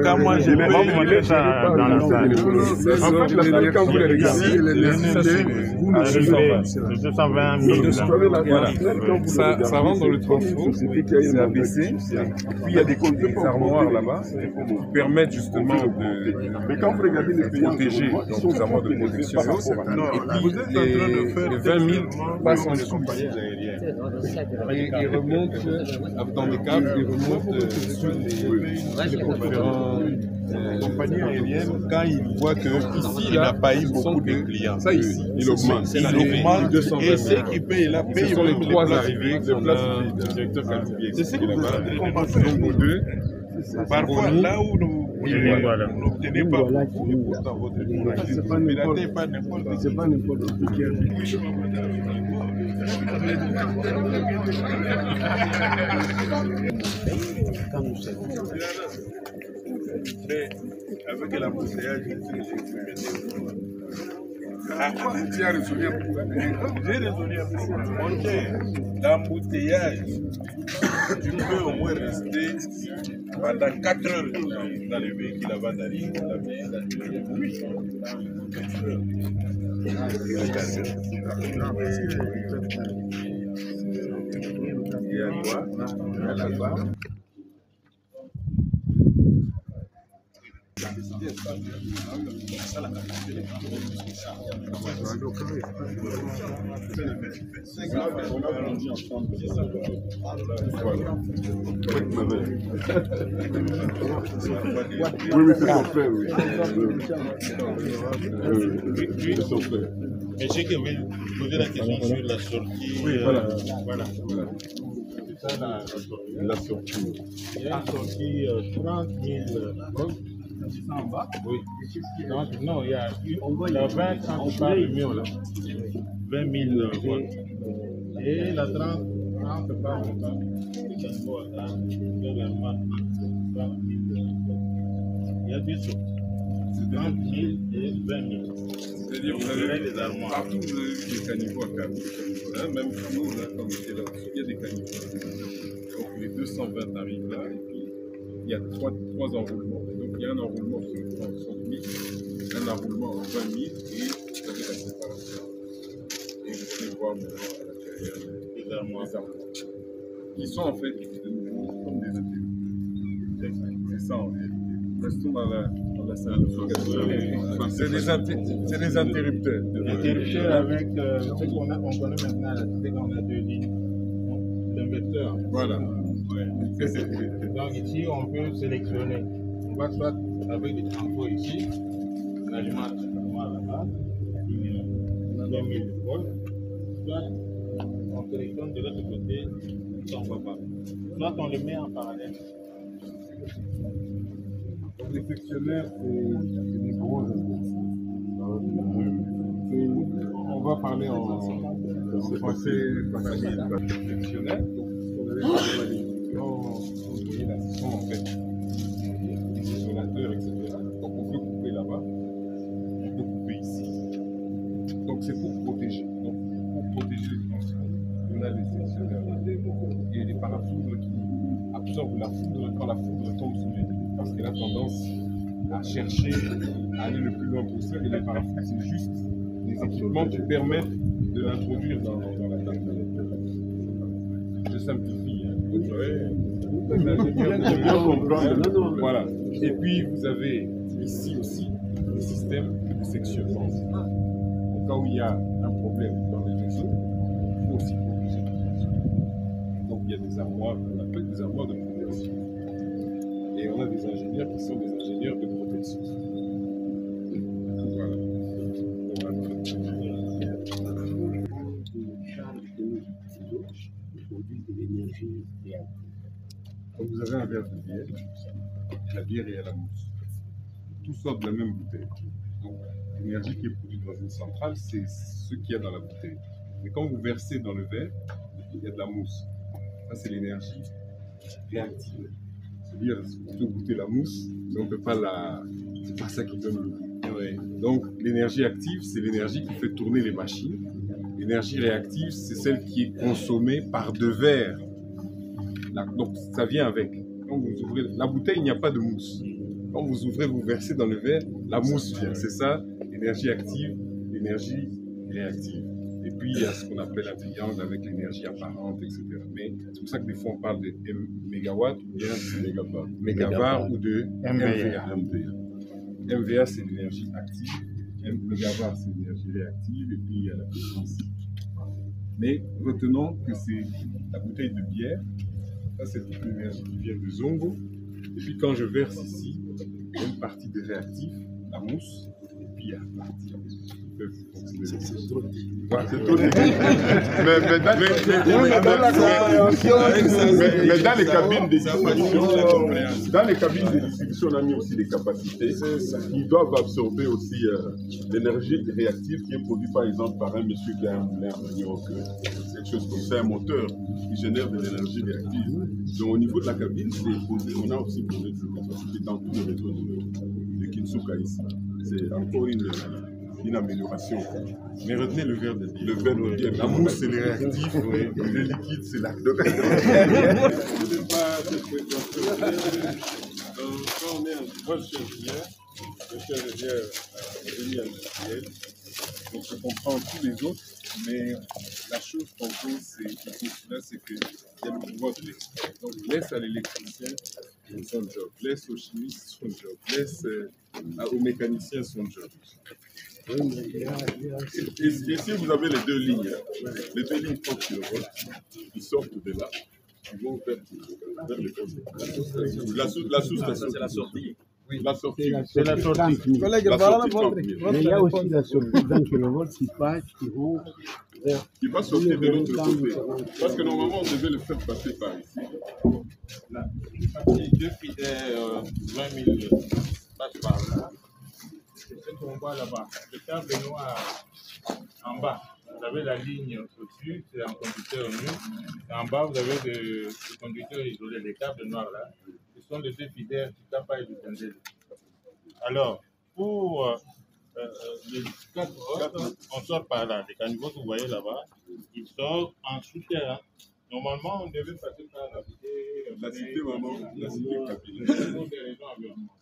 quand moi j'ai payé ça dans la salle. En fait, la salle, quand vous les regardez, c'est 220 000. Ça rentre dans le transfo, c'est abaissé. Puis il y a des armoires là-bas qui permettent justement de protéger, donc des armoires de protection. Et puis les 20 000 passent en dessous. Ils remontent dans des câbles, ils remontent sur les compagnies aériennes, quand ils voient qu'ici, il n'a pas eu beaucoup de clients. Ça ici, il augmente. Il augmente, et ceux qui payent là, payent sur les 3 arrivées de place du directeur Calibier. C'est ce que vous avez compris. Parfois, là où vous n'obtenez pas beaucoup, et pourtant votre c'est pas n'importe qui. Mais avec l'embouteillage, Tu as résolu un problème. J'ai résolu un problème. L'embouteillage, tu peux au moins rester pendant 4 heures dans le véhicule avant d'arriver à la maison. Et à quoi? À la barre. Oui, c'est son frère, oui. C'est son frère. Mais j'ai posé la question sur la sortie. Oui, voilà. C'est ça la sortie. Il y a une sortie 30 000 en bas. Oui. Donc, non, il y a 20 quand on parle de mieux là. 20 000 votes. Et la 30 pas longtemps. Il y a deux sortes. 30 000 et 20 000. C'est-à-dire que vous avez des armoires. Partout, vous avez vu des caniveaux à câble. Même nous, là, quand on était là, il y a des caniveaux. Donc les 220 arrivent là, et puis il y a trois enroulements. Donc il y a un enroulement sur 30 000, un enroulement en 20 000, et vous avez la séparation. Et vous pouvez voir maintenant à l'intérieur les armoires. Qui sont en fait de nouveau comme des interrupteurs. C'est ça en fait. Restons dans la salle. C'est des interrupteurs. Interrupteurs avec ce qu'on connaît maintenant, c'est qu'on a deux lignes. L'inverteur. Voilà. Donc ici, on peut sélectionner. On va soit avec des transports ici, on alimente là-bas, 2000 volts, soit on sélectionne de l'autre côté, ça on ne va pas. Soit on le met en parallèle. Les sectionnaires, c'est des gros On va parler en français professionnel. Donc, on allait les différents foyers d'assistance, en fait, les isolateurs, etc. Donc, on peut couper là-bas, on peut couper ici. Donc, c'est pour protéger. Donc, pour protéger les tensions, on a les sectionneurs et les parafoudres qui absorbent la foudre quand la foudre tombe sur les lignes. Parce qu'elle a tendance à chercher à aller le plus loin possible. Et les parafoudres, c'est juste des équipements qui permettent de l'introduire dans la table. Je simplifie. Voilà. Et puis, vous avez ici aussi le système de sectionnement. Au cas où il y a un problème dans les vaisseaux, il faut aussi protéger les vaisseaux. Donc, il y a des armoires, on appelle des armoires de protection. Et on a des ingénieurs qui sont des ingénieurs de protection. Voilà. Donc vous avez un verre de bière, la bière est à la mousse. Tout sort de la même bouteille. Donc l'énergie qui est produite dans une centrale, c'est ce qu'il y a dans la bouteille. Mais quand vous versez dans le verre, il y a de la mousse. Ça, c'est l'énergie réactive. C'est-à-dire, on peut goûter la mousse, mais on ne peut pas la... C'est pas ça qui donne le goût. Ouais. Donc l'énergie active, c'est l'énergie qui fait tourner les machines. L'énergie réactive, c'est celle qui est consommée par de verre. Donc ça vient avec. Quand vous ouvrez la bouteille, il n'y a pas de mousse. Quand vous ouvrez, vous versez dans le verre, la mousse vient. C'est ça, l'énergie active, l'énergie réactive. Et puis il y a ce qu'on appelle un triangle avec l'énergie apparente, etc. Mais c'est pour ça que des fois on parle de mégawatts ou bien de mégawatts ou de MVA. MVA, c'est l'énergie active. Mégawatt, c'est l'énergie réactive. Et puis il y a la puissance. Mais retenons que c'est la bouteille de bière. Ça, c'est toute l'énergie qui vient de Zongo. Et puis quand je verse ici, il y a une partie de réactif, la mousse, et puis il y a la partie qui peuvent fonctionner. C'est trop technique. Voilà, c'est trop technique. Mais dans les cabines de distribution, on a mis aussi des capacités qui doivent absorber aussi l'énergie réactive qui est produite par exemple par un monsieur qui a un moulin à manioc, quelque chose comme ça, un moteur qui génère de l'énergie réactive. Donc au niveau de la cabine, on a aussi posé des capacités dans tous les réseaux de Kinsuka ici. C'est encore une amélioration. Mais retenez le verre de bière. Le verre de bière. La mousse, c'est les réactifs, le liquide, c'est la... Quand on est moi je suis ingénieur, génie industriel, donc je comprends tous les autres, mais la chose qu'on pose, c'est qu'il y a le pouvoir de l'expert. Donc laisse à l'électricien son job, laisse au chimiste son job, laisse au mécanicien son job. Et si vous avez les deux lignes fortes sur le vote, qui sortent de là, ils vont vers le côté. La sous-station, c'est la sortie. Oui, la sortie. C'est la sortie. Collègue, mais il y a aussi la sortie d'un kilovolt qui passe, qui vont vers... Qui va sortir de l'autre côté. Parce que normalement, on devait le faire passer par ici. Là, deux fidèles 20 000 passent par là. C'est ce qu'on voit là-bas. Le câble noir en bas. Vous avez la ligne au-dessus, c'est un conducteur nu. Et en bas, vous avez le conducteur isolé, les câbles noirs là. Ce sont les deux fidèles du Kappa et du Tendel. Alors, pour les 4 autres, on sort par là. Les caniveaux que vous voyez là-bas, ils sortent en souterrain. Normalement, on devait passer par la cité. La cité, maman, la cité capitale. Pour des raisons environnementales.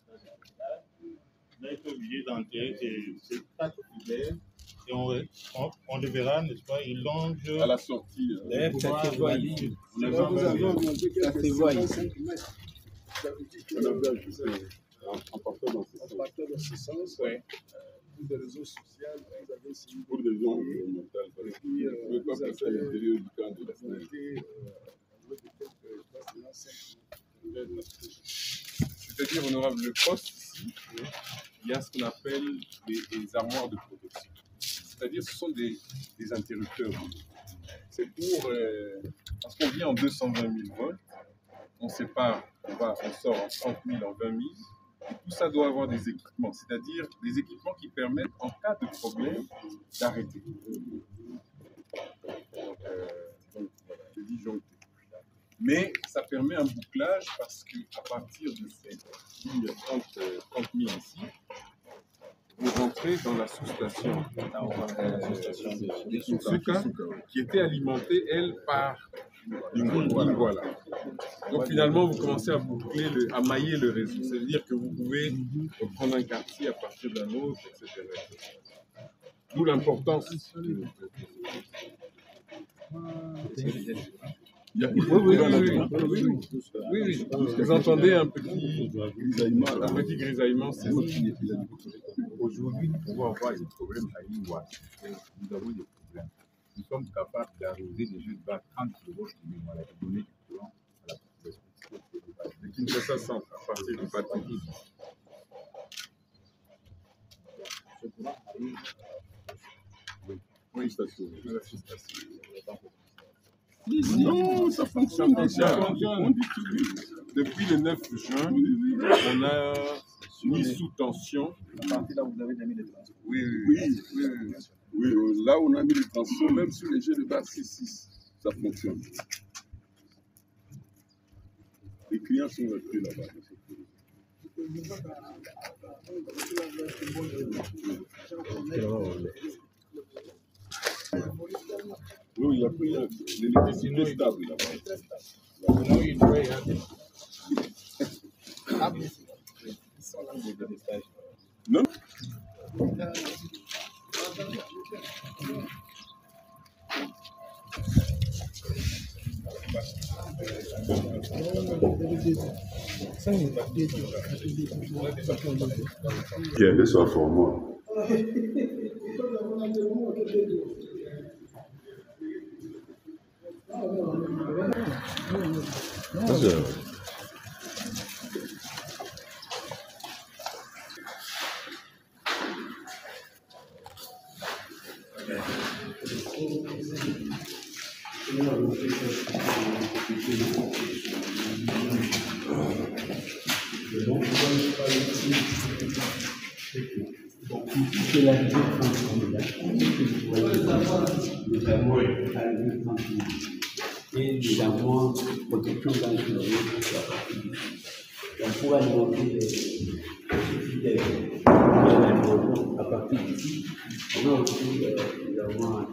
On a été obligé d'enterrer ces 4 fidèles. Et on le verra, n'est-ce pas, il longe à la sortie. Ça se voit ici. Ça se voit ici. En partant dans ce sens. Oui. Pour des raisons sociales, vous avez signé pour des raisons environnementales. Vous ne pouvez pas passer à l'intérieur du camp de la SNEL. C'est-à-dire, honorable, le poste ici, il y a ce qu'on appelle des armoires de protection. C'est-à-dire, ce sont des interrupteurs. C'est pour... parce qu'on vient en 220 000 volts, on sépare, on sort en 30 000, en 20 000, Tout ça doit avoir des équipements, c'est-à-dire des équipements qui permettent, en cas de problème, d'arrêter. Donc voilà, les disjonctés. Mais ça permet un bouclage parce qu'à partir de ces 30 000 ici, vous rentrez dans la sous-station Suka, qui était alimentée, elle, par Lingwala. Donc finalement, vous commencez à boucler, à mailler le réseau. C'est-à-dire que vous pouvez prendre un quartier à partir d'un autre, etc. D'où l'importance. Oui. Vous entendez un petit grisaillement. Aujourd'hui, nous pouvons avoir des problèmes à Lingwala. Nous avons des problèmes. Nous sommes capables d'arroser des jeux de base 30 kW de Lingwala et donner du courant à la population. Le Kinshasa Centre, à partir du bâtiment. Oui, station. Non, ça fonctionne. Depuis le 9 juin, on a mis sous tension. À partir là, vous avez mis les transports. Oui. Là, on a mis les transports, même sur les jeux de base 6-6, ça fonctionne. Les clients sont restés là-bas. Oui, il y a plus l'électricité stable là-bas. Non. Bien, de soir pour moi. C'est la vie tranquille. Et évidemment, protection dans le on pourra alimenter les à partir d'ici. On a aussi évidemment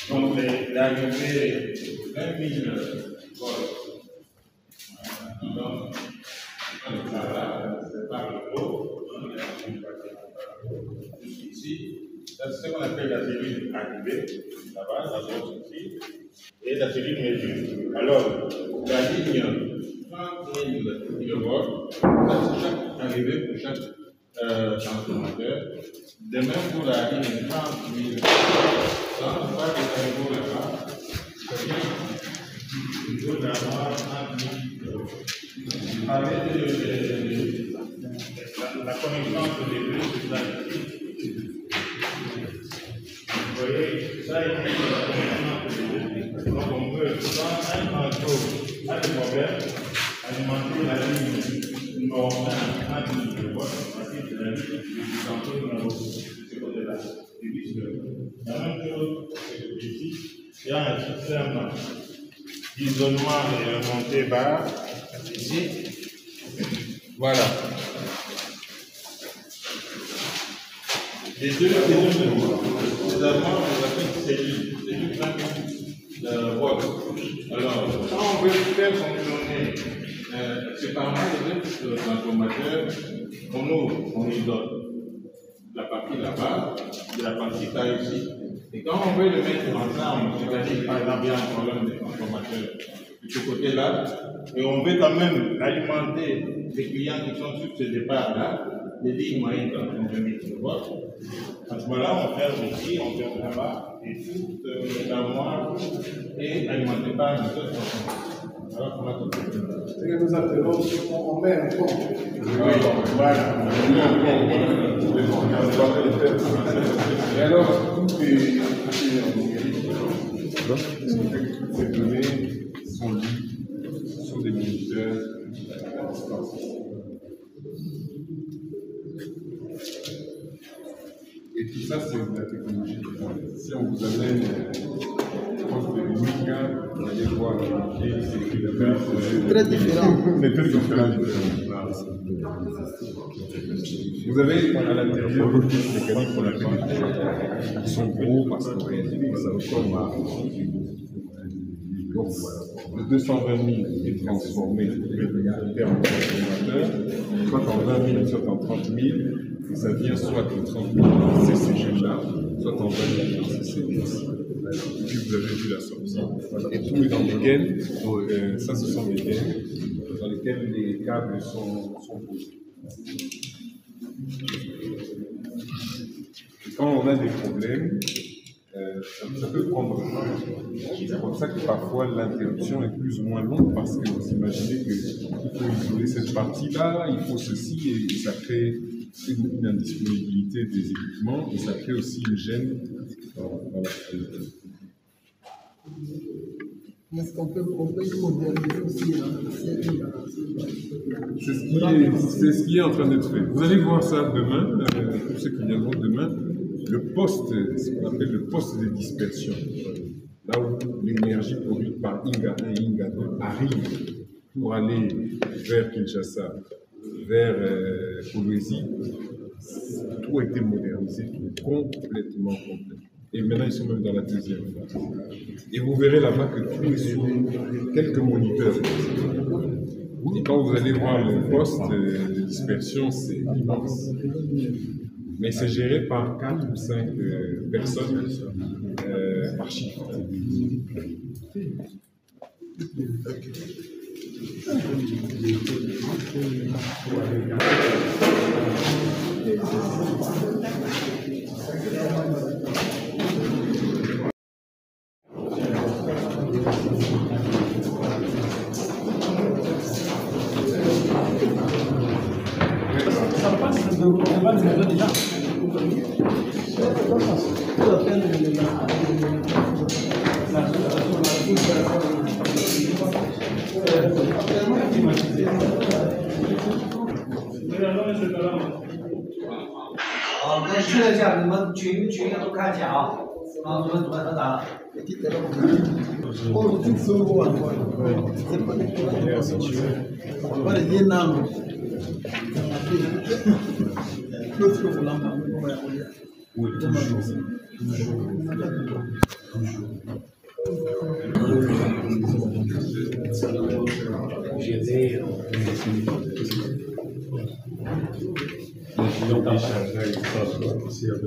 donc l'arrivée 20 000 volts. Donc, c'est par le haut. Ici, c'est ce qu'on appelle la cellule arrivée, là-bas, la grosse ici, et la cellule mesure. Alors, la ligne 30 000 kV, ça c'est chaque arrivée pour chaque transformateur. De même pour la ligne 30 000, ça ne va pas être là-bas. C'est-à-dire, il faut d'avoir 30 000 kV. Avec la connaissance des deux, c'est ça ici. Vous voyez, ça ici, c'est la connaissance des deux. Donc on peut, dans un transport, pas de problème, alimenter la ligne normale à 30 000 kV, à partir de la ligne du transport numéro 6, de ce côté-là. Et vice-versa. La même chose ici, il y a un système d'isolement et montée barre, ici. Voilà. Les deux nous avons cellules 20 volts. Alors, quand on veut faire fonctionner séparément les deux transformateurs, on ouvre, on isole la partie là-bas et la partie là ici. Et quand on veut le mettre ensemble, c'est-à-dire par exemple, il y a un problème de transformateur de ce côté-là, et on veut quand même alimenter les clients qui sont sur ce départ-là, les lignes moyennes comme 20 kV. À ce moment-là, on ferme ici, on ferme là-bas, et toute la moelle est alimentée par une seule transformation. Alors, on a compris. Ce que nous appelons, on met un pont. Voilà. Et alors, tout est en numérique. Ces données sont lues sur des moniteurs à distance. Et tout ça, c'est de la technologie de pointe. Si on vous amène proche de Mika, vous allez voir les c'est la même chose. Très différent. C'est très différent. Vous avez à l'intérieur des mécaniques qu'on appelle qui sont gros parce qu'en réalité, ça ressemble à. Donc, le 220 000 est transformé en termes de consommateurs, soit en 20 000, soit en 30 000, et ça vient soit en 30 000 CCG là, soit en 20 000 CCG. Et puis vous avez vu la sortie. Et tout est dans des gaines, ça ce sont des gaines dans lesquelles les câbles sont posés. Et quand on a des problèmes, ça peut prendre du temps. C'est pour ça que parfois l'interruption est plus ou moins longue parce que vous imaginez qu'il faut isoler cette partie-là, il faut ceci, et ça crée une indisponibilité des équipements et ça crée aussi une gêne dans la qualité. Est-ce qu'on peut moderniser aussi C'est ce qui est en train d'être fait. Vous allez voir ça demain, tous ceux qui viendront demain, le poste, ce qu'on appelle le poste de dispersion, là où l'énergie produite par Inga 1 et Inga 2 arrive pour aller vers Kinshasa, vers Kolwezi, tout a été modernisé, complètement complet. Et maintenant, ils sont même dans la deuxième phase. Et vous verrez là-bas que tout est sur quelques moniteurs. Et quand vous allez voir le poste de dispersion, c'est immense. Mais c'est géré par 4 ou 5 personnes par chiffre. Oui,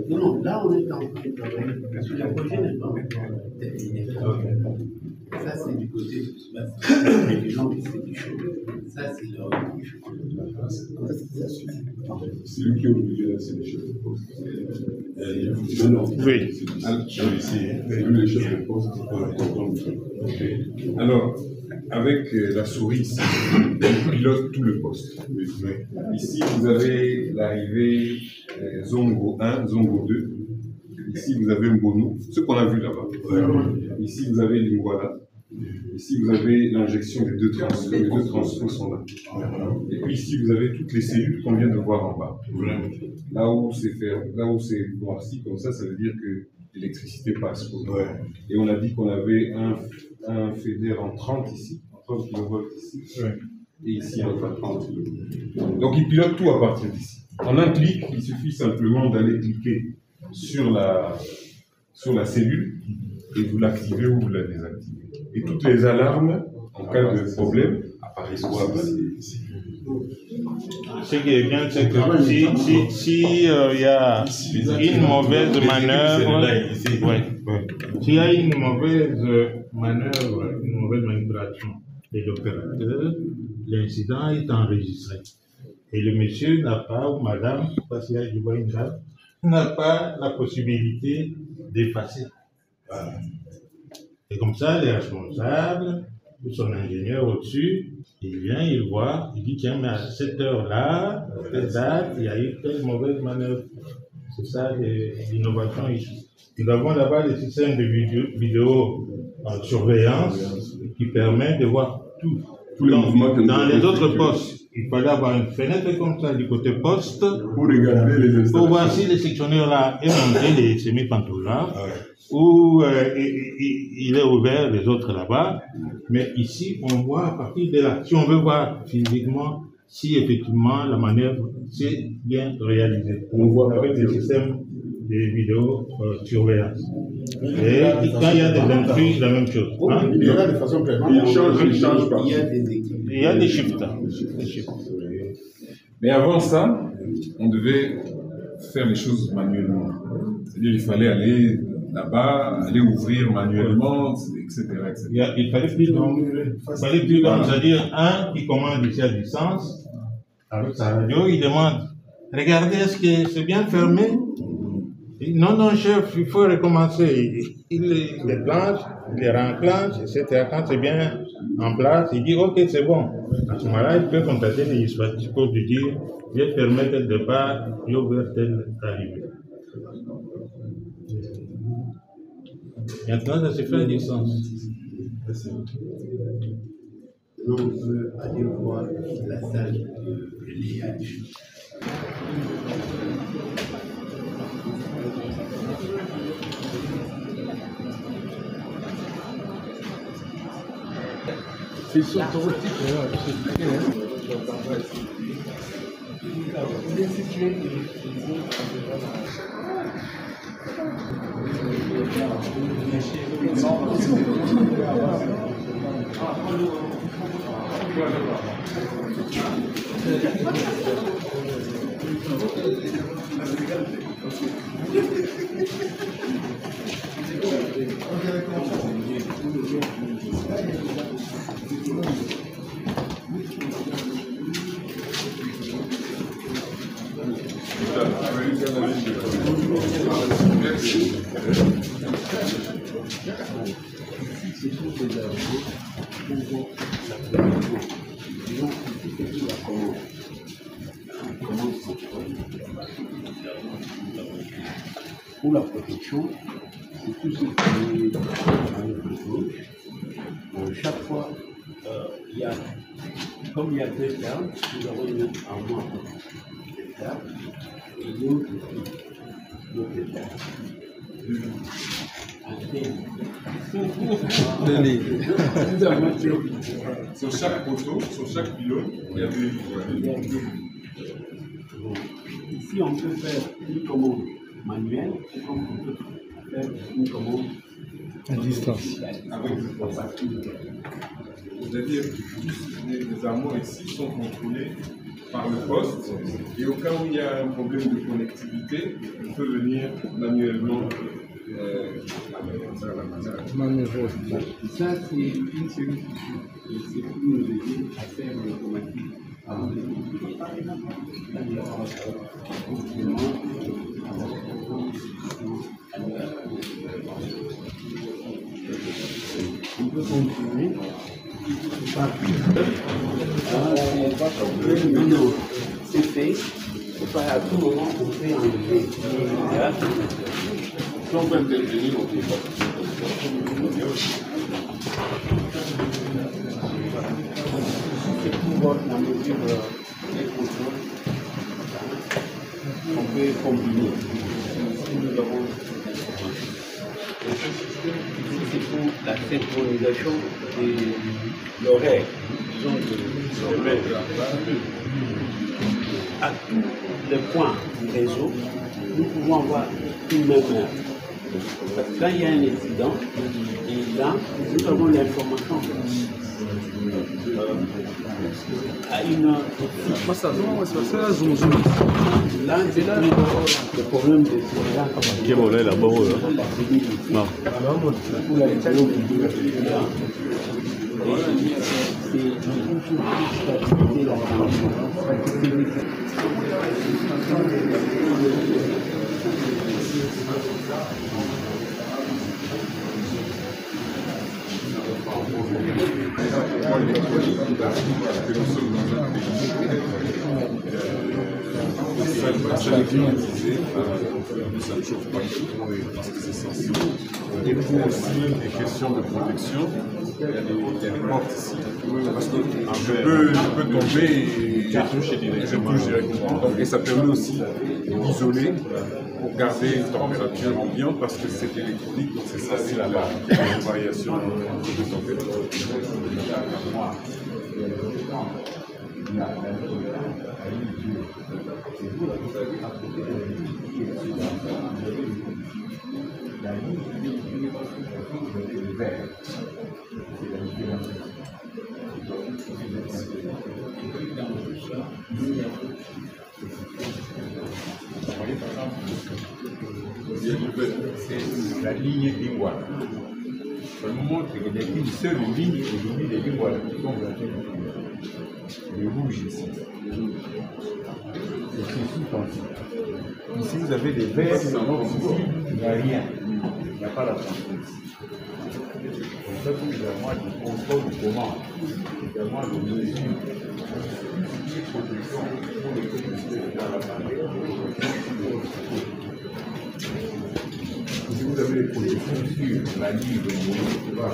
Non, là on est en train de travailler parce que la projet n'est pas encore terminée. Ça c'est du côté du gens qui c'est du chaud. Ça c'est leur c'est lui qui est obligé de laisser les choses. Non, oui. C'est lui les chefs de poste pour la comprendre. Alors, avec la souris ici, on pilote tout le poste. Ici, vous avez l'arrivée Zongo 1, Zongo 2. Ici, vous avez Mbonou, ce qu'on a vu là-bas. Ici, vous avez Lingwala. Ici, vous avez l'injection des deux transferts. Les deux transferts sont là. Et puis ici, vous avez toutes les cellules qu'on vient de voir en bas. Là où c'est noirci comme ça veut dire que l'électricité passe. Et on a dit qu'on avait un fédère en 30 ici, en 30 kV ici, et ici en 30 kV. Donc il pilote tout à partir d'ici. En un clic, il suffit simplement d'aller cliquer sur la cellule et vous l'activez ou vous la désactivez. Et toutes les alarmes, en cas de problème, apparaissent ici. Ce qui est bien, c'est que si y a une mauvaise manœuvre, s'il y a une mauvaise manœuvre, une mauvaise manipulation de l'opérateur, l'incident est enregistré. Et le monsieur n'a pas, ou madame, parce qu'il y a du une dame, n'a pas la possibilité d'effacer. Et comme ça, les responsables ou son ingénieur au-dessus, il vient, il voit, il dit tiens, mais à cette heure-là, à telle date, il y a eu telle mauvaise manœuvre. C'est ça l'innovation ici. Nous avons là-bas des systèmes de vidéo en surveillance qui permettent de voir tout. Tous les mouvements que dans les autres postes, il fallait avoir une fenêtre comme ça du côté poste pour regarder les installations. Pour voir si le sectionnaire là est monté les semi-pantoufles là, ou il est ouvert, les autres là-bas. Mais ici, on voit à partir de là, si on veut voir physiquement si effectivement la manœuvre s'est bien réalisée. On voit avec des systèmes de vidéo surveillance. Et quand il y a des intrus, la même chose. Hein? Il y a de façon permanente. Il change pas. Il y a des shifts. Mais avant ça, on devait faire les choses manuellement. C'est-à-dire il fallait aller là-bas, aller ouvrir manuellement, etc. etc. Il fallait plus long. C'est-à-dire un qui commande ici à distance, avec sa radio, il demande, regardez, est-ce que c'est bien fermé? Non, non, chef, il faut recommencer. Il les planche, il les renclenche, etc. Quand c'est bien en place, il dit, ok, c'est bon. À ce moment-là, il peut contacter les dispatchs pour lui dire, j'ai fermé tel départ, j'ai ouvert tel arrivée. Maintenant, ça se fait à distance. On peut aller voir la salle de Liège. C'est sur ton type, il est situé Pour la protection, c'est tout ce qui est dans le gauche. Chaque fois, il y a, comme il y a deux termes, nous avons une en moins de termes et l'autre terme. Sur chaque poteau, sur chaque pylône, il y a deux. Ici, on peut faire une commande manuelle, comme on peut faire une commande à distance. C'est-à-dire que les armoires ici sont contrôlées par le poste et au cas où il y a un problème de connectivité, on peut venir manuellement. Ça, c'est une série c'est pour nous aider à faire l'automatique. On peut continuer. Non, c'est fait. C'est pas à tout moment qu'on peut enlever. Si on peut intervenir, on peut pas. C'est pour voir la mesure des contrôles. On peut combiner. Si nous avons c'est pour la synchronisation de l'horaire, disons de mettre à tous les points du réseau, nous pouvons avoir une même heure. Parce que quand il y a un incident, et là, nous avons l'information à une heure. Là, c'est là le problème de ce Qui est là-bas? Non. c'est transport électronique, parce que nous sommes dans un pays les salles climatisées, ça ne chauffe pas tout parce que c'est sensible. Et pour aussi des questions de protection, il y a des portes ici. Parce que je peux tomber et je touche directement. Et ça permet aussi d'isoler pour garder une température ambiante parce que c'est électronique, donc c'est facile à la variation de température. C'est la ligne d'Iguala. Seulement, il n'y a qu'une seule ligne aujourd'hui de l'Iguala qui sont le rouge ici. Et c'est ici, vous avez des verts, ici, il n'y a rien. Il n'y a pas la transmission. C'est pour ça qu'il y a moins de contrôle de commande. Il y a moins de mesures. Si vous avez les projections sur la ligne de mono,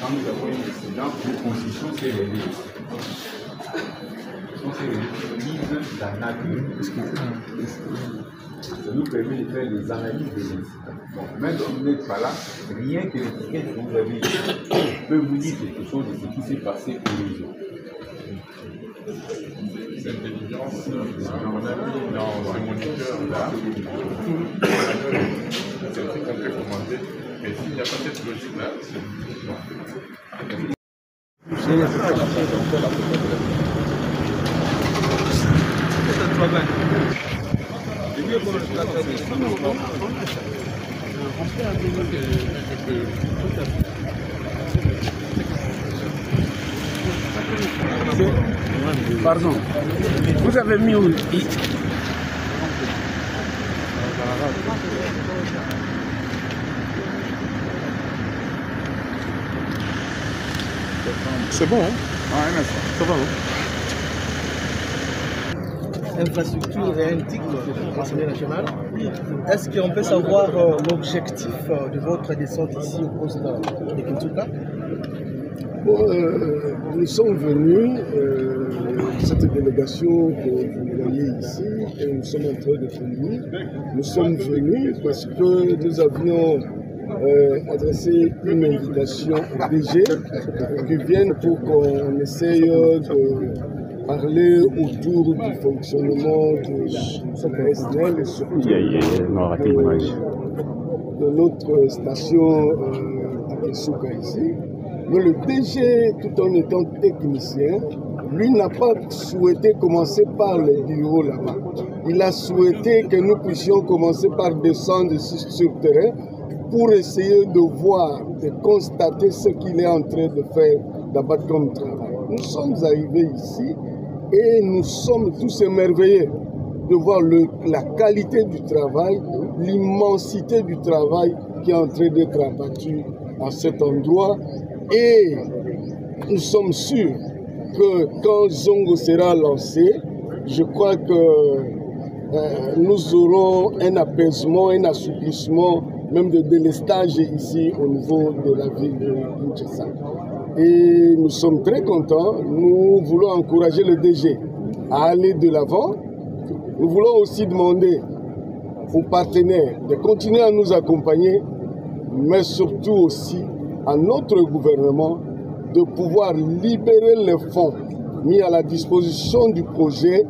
quand nous avons une incidence, les constructions, c'est les lignes. C'est les lignes de la nature. Ça nous permet de faire des analyses de l'incident. Donc, même si vous n'êtes pas là, rien que l'étiquette que vous avez peut vous dire quelque chose de ce qui s'est passé pour les autres. Cette intelligence, à mon avis, dans ce moniteur-là, c'est un truc qu'on peut commander, mais s'il n'y a pas cette logique-là, Pardon, vous avez mis où? C'est bon, hein? Ouais, ça va, Infrastructure et un TIC de l'Assemblée nationale. Est-ce qu'on peut savoir l'objectif de votre descente ici au poste de Kinshasa? Bon, nous sommes venus, cette délégation que vous voyez ici, et nous sommes en train de finir. Nous sommes venus parce que nous avions adressé une invitation au DG qui viennent pour qu'on essaye de parler autour du fonctionnement de la SNEL et surtout de notre station à Kisuka ici. Mais le DG, tout en étant technicien, lui n'a pas souhaité commencer par les bureaux là-bas. Il a souhaité que nous puissions commencer par descendre sur le terrain pour essayer de voir, de constater ce qu'il est en train de faire là-bas comme travail. Nous sommes arrivés ici et nous sommes tous émerveillés de voir la qualité du travail, l'immensité du travail qui est en train d'être abattu à cet endroit. Et nous sommes sûrs que quand Zongo sera lancé, je crois que nous aurons un apaisement, un assouplissement, même de délestage ici au niveau de la ville de Kinshasa. Et nous sommes très contents, nous voulons encourager le DG à aller de l'avant. Nous voulons aussi demander aux partenaires de continuer à nous accompagner, mais surtout aussi à notre gouvernement de pouvoir libérer les fonds mis à la disposition du projet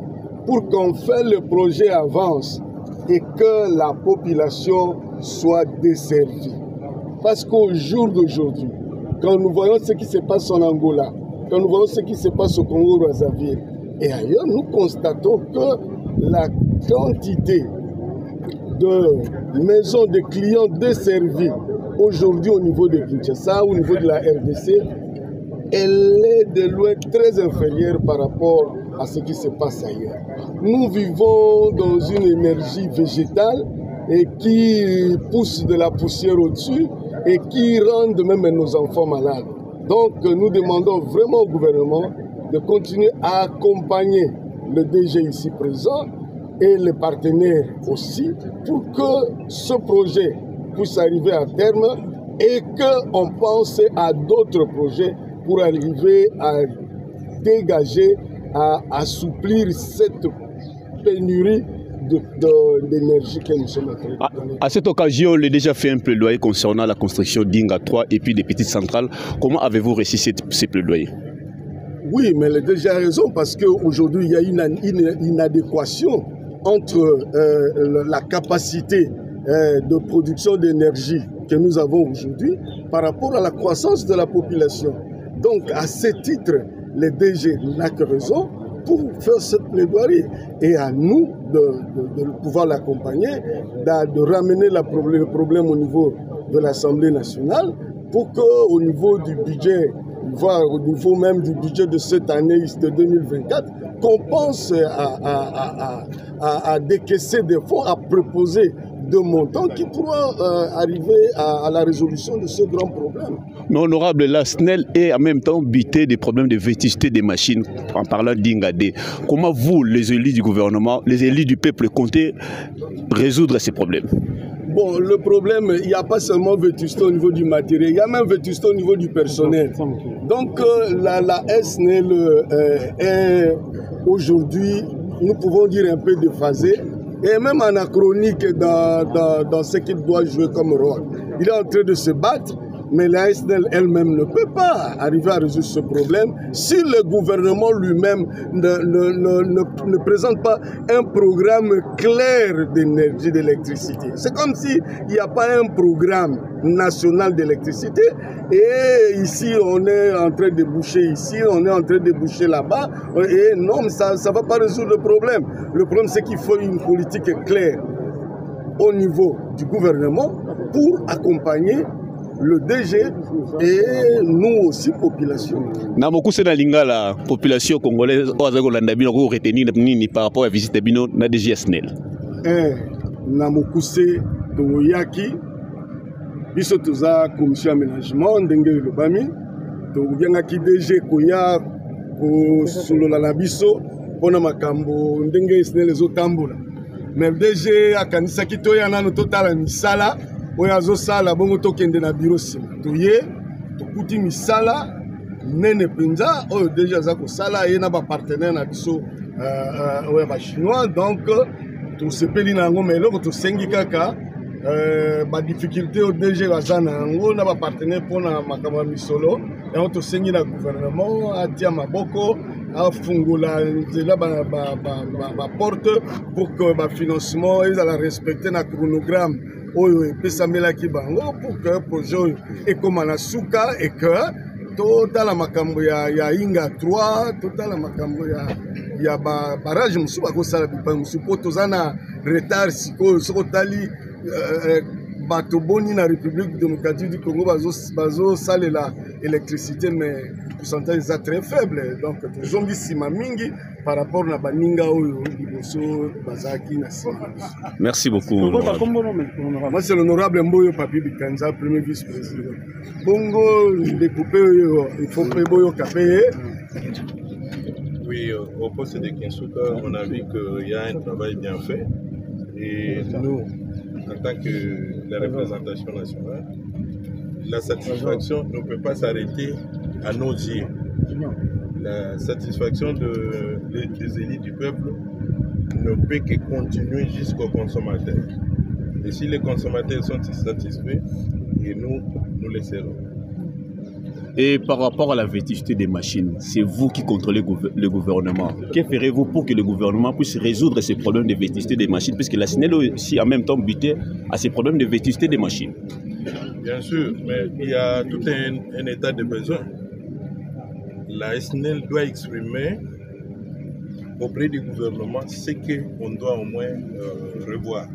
pour qu'enfin le projet avance et que la population soit desservie. Parce qu'au jour d'aujourd'hui, quand nous voyons ce qui se passe en Angola, quand nous voyons ce qui se passe au Congo-Brazzaville et ailleurs, nous constatons que la quantité de maisons de clients desservies aujourd'hui au niveau de Kinshasa, au niveau de la RDC, elle est de loin très inférieure par rapport à ce qui se passe ailleurs. Nous vivons dans une énergie végétale et qui pousse de la poussière au-dessus et qui rend même nos enfants malades. Donc nous demandons vraiment au gouvernement de continuer à accompagner le DG ici présent et les partenaires aussi pour que ce projet puisse arriver à terme et qu'on pense à d'autres projets pour arriver à dégager, à assouplir cette pénurie d'énergie que nous sommes en train de donner. À cette occasion, on a déjà fait un plaidoyer concernant la construction d'Inga 3 et puis des petites centrales. Comment avez-vous réussi ces plaidoyers? Oui, mais il a déjà raison parce qu'aujourd'hui, il y a une inadéquation entre la capacité de production d'énergie que nous avons aujourd'hui par rapport à la croissance de la population. Donc, à ce titre, le DG n'a que raison pour faire cette plaidoirie et à nous de pouvoir l'accompagner, de ramener le problème au niveau de l'Assemblée nationale pour qu'au niveau du budget, voire au niveau même du budget de cette année de 2024, qu'on pense à décaisser des fonds, à proposer de montants qui pourront arriver à la résolution de ce grand problème. Mais honorable, la SNEL est en même temps buté des problèmes de vétusté des machines en parlant d'Ingadé. Comment vous, les élus du gouvernement, les élus du peuple, comptez résoudre ces problèmes? Bon, le problème, il n'y a pas seulement vétusté au niveau du matériel, il y a même vétusté au niveau du personnel. Donc la SNEL est aujourd'hui, nous pouvons dire un peu déphasée, et même anachronique dans ce qu'il doit jouer comme rôle. Il est en train de se battre, mais la SNEL elle-même ne peut pas arriver à résoudre ce problème si le gouvernement lui-même ne présente pas un programme clair d'énergie, d'électricité. C'est comme s'il n'y a pas un programme national d'électricité et ici on est en train de boucher ici, on est en train de boucher là-bas et non, ça ne va pas résoudre le problème. Le problème c'est qu'il faut une politique claire au niveau du gouvernement pour accompagner le DG et nous aussi, population. Namoku c'est la population congolaise au retenir par rapport à la visite de la DG SNEL. Namoku c'est Toyaki, biso toza commission aménagement ndenge lobami, toyangaki DG koya ko solola na biso pona makambo ndenge SNEL ezotambola. Mais DG akanisaki toya nano totala misala oyo azosala bongo tokende na bureau sima toye tokuti misala nene penza oyo deja aza kosala ye na bapartenaire na biso oyo bachinois. Donc tosepeli na yango mais eloko tosengi kaka badifficulté oyo deja baza na yango na bapartenaire mpona makambo ya misolo yango tosengi na gouvernement atia maboko afungola nzela baporte pour que bafinancement ezala respecte na chronogramme oyo epesamelaki bango pour que projet oyo ekoma na suka et que totala makambo ya Inga 3 totala makambo ya barrage mosusu bakosala bipai mosusu mpo toza na retard sikoyo soki otali bato boni na République démocratique du Congo bazosalela électricité mais pourcentage eza très faible. Donc tozongi nsima mingi par rapport na baninga oyo liboso bazalaki na nsima. Merci beaucoup. Moi c'est l'honorable Mboyo Papi Bikanza, premier vice-président. Bongo découpé oyo il faut payer boyo kapeye. Oui, au poste de Kinsuka, on a vu qu'il y a un travail bien fait et nous, en tant que la représentation nationale, la satisfaction ne peut pas s'arrêter à nos yeux. La satisfaction des élites du peuple ne peut que continuer jusqu'aux consommateurs. Et si les consommateurs sont satisfaits, et nous les serons. Et par rapport à la vétusté des machines, c'est vous qui contrôlez le gouvernement. Que ferez-vous pour que le gouvernement puisse résoudre ces problèmes de vétusté des machines, puisque la SNEL aussi en même temps buté à ces problèmes de vétusté des machines? Bien sûr, mais il y a tout un état de besoin. La SNEL doit exprimer auprès du gouvernement ce qu'on doit au moins revoir.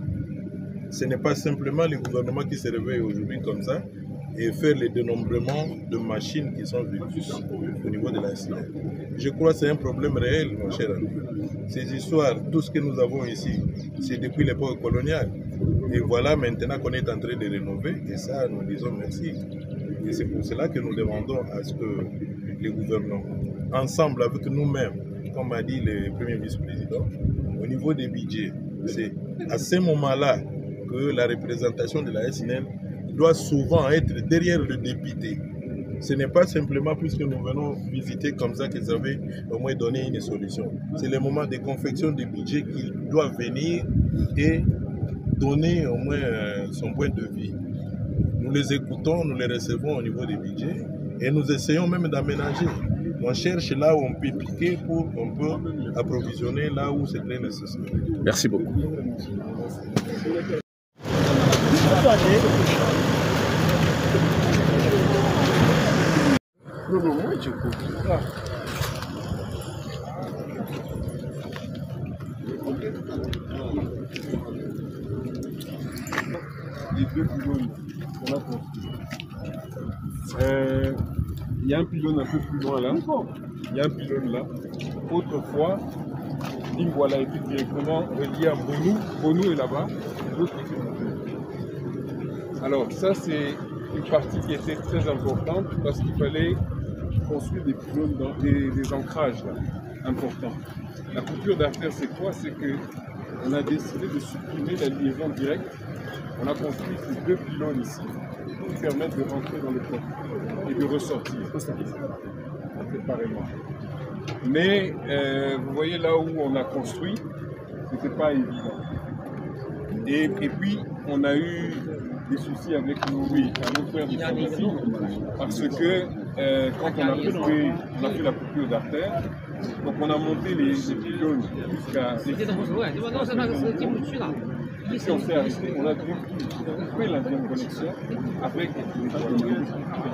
Ce n'est pas simplement le gouvernement qui se réveille aujourd'hui comme ça et faire le dénombrement de machines qui sont vétustes au niveau de la SNEL. Je crois que c'est un problème réel, mon cher ami. Ces histoires, tout ce que nous avons ici, c'est depuis l'époque coloniale. Et voilà maintenant qu'on est en train de rénover, et ça, nous disons merci. Et c'est pour cela que nous demandons à ce que les gouvernements, ensemble avec nous-mêmes, comme a dit le premier vice-président, au niveau des budgets, c'est à ce moment-là que la représentation de la SNL doit souvent être derrière le député. Ce n'est pas simplement puisque nous venons visiter comme ça qu'ils avaient au moins donné une solution. C'est le moment de confection des budgets qu'il doit venir et donner au moins son point de vue. Nous les écoutons, nous les recevons au niveau des budgets et nous essayons même d'aménager. On cherche là où on peut piquer pour qu'on peut approvisionner là où c'est très nécessaire. Merci beaucoup. Les deux pylônes qu'on a construits. Il y a un pylône un peu plus loin là. Il y a un pylône là. Autrefois, Lingwala était directement relié à Bonou. Bonou est là-bas. Alors ça c'est une partie qui était très importante parce qu'il fallait construire des pylônes dans des ancrages là, importants. La coupure d'artère c'est quoi? C'est qu'on a décidé de supprimer la liaison directe. On a construit ces deux pylônes ici qui permettent de rentrer dans le port et de ressortir séparément. Mais vous voyez là où on a construit, c'était pas évident. Et puis on a eu des soucis avec nos frères de formation parce que quand on a fait la coupure d'artère, donc on a monté les pylônes jusqu'à ici on s'est arrêté, on a dû couper l'interconnexion avec les pylônes,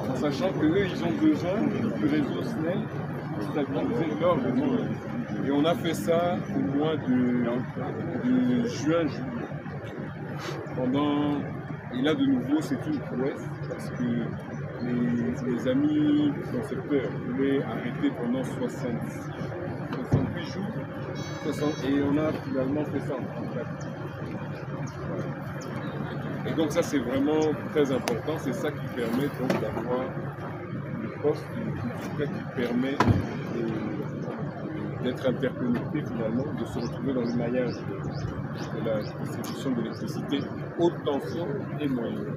en sachant qu'eux ils ont besoin de réseau SNEL pour stabiliser leur réseau. Et on a fait ça au mois de juin, juillet. Et là de nouveau c'est une prouesse parce que les amis concepteurs voulaient arrêter pendant 68 jours et on a finalement fait ça en 34. Et donc ça c'est vraiment très important, c'est ça qui permet donc d'avoir le poste qui permet d'être interconnecté finalement, de se retrouver dans le maillage de la distribution de l'électricité haute tension et moyenne.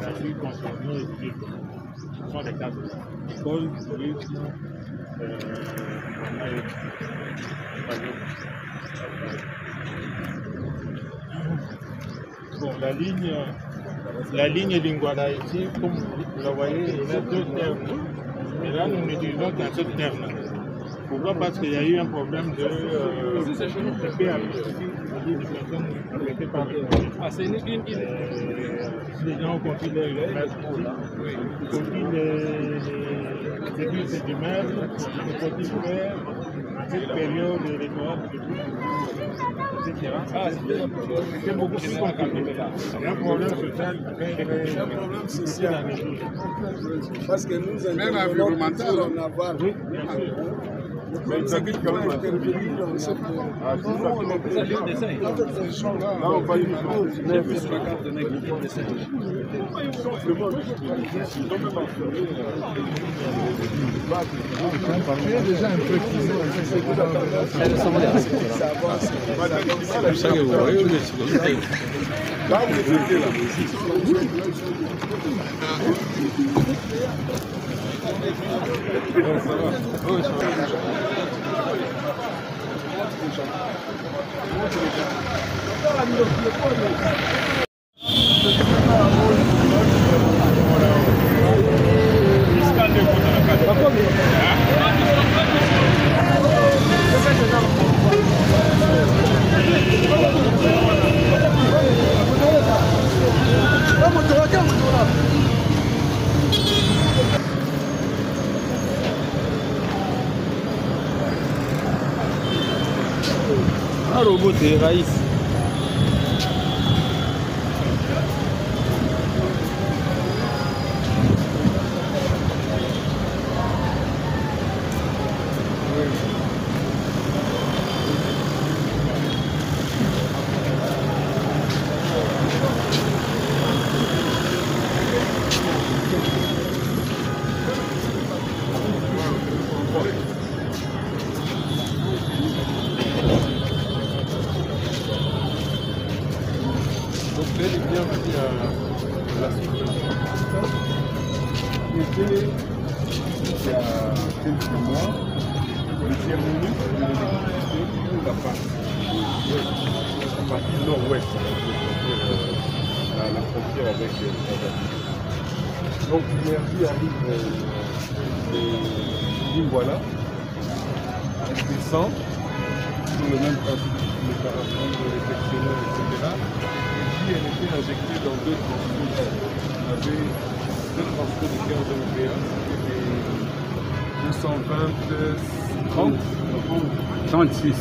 La rue concernée, ce sont les cadres d'école, bon, la ligne Lingwala ici, comme vous la voyez, il y a deux termes. Et là, nous n'utilisons qu'un seul terme. Pourquoi? Parce qu'il y a eu un problème de c'est une les gens ont compris les maîtres, compris les églises du maire, les petits frères, cette période électorale, etc. C'est beaucoup plus compliqué. Il y a un problème social parce que nous, même environnemental, on a voir. Mais il s'agit quand même d'intervenir dans cette... Là, on va y venir sur la carte de négligence de cette région. Ils ont même enfermé... Il y a déjà un peu qui là, vous étiez là. Ça va. Oui, ça va. robot de Raïs. Donc là, il est bien venu à la situation qui était, il y a quelques mois, le terminus de l'électricité pour la partie nord-ouest, la frontière avec le Tanzanie. Donc l'énergie arrive et voilà, elle descend sur le même principe, les parapluies, les sectionneurs, etc. Et puis elle était injectée dans deux transports. On avait deux transports de 15 MVA et 220, 36.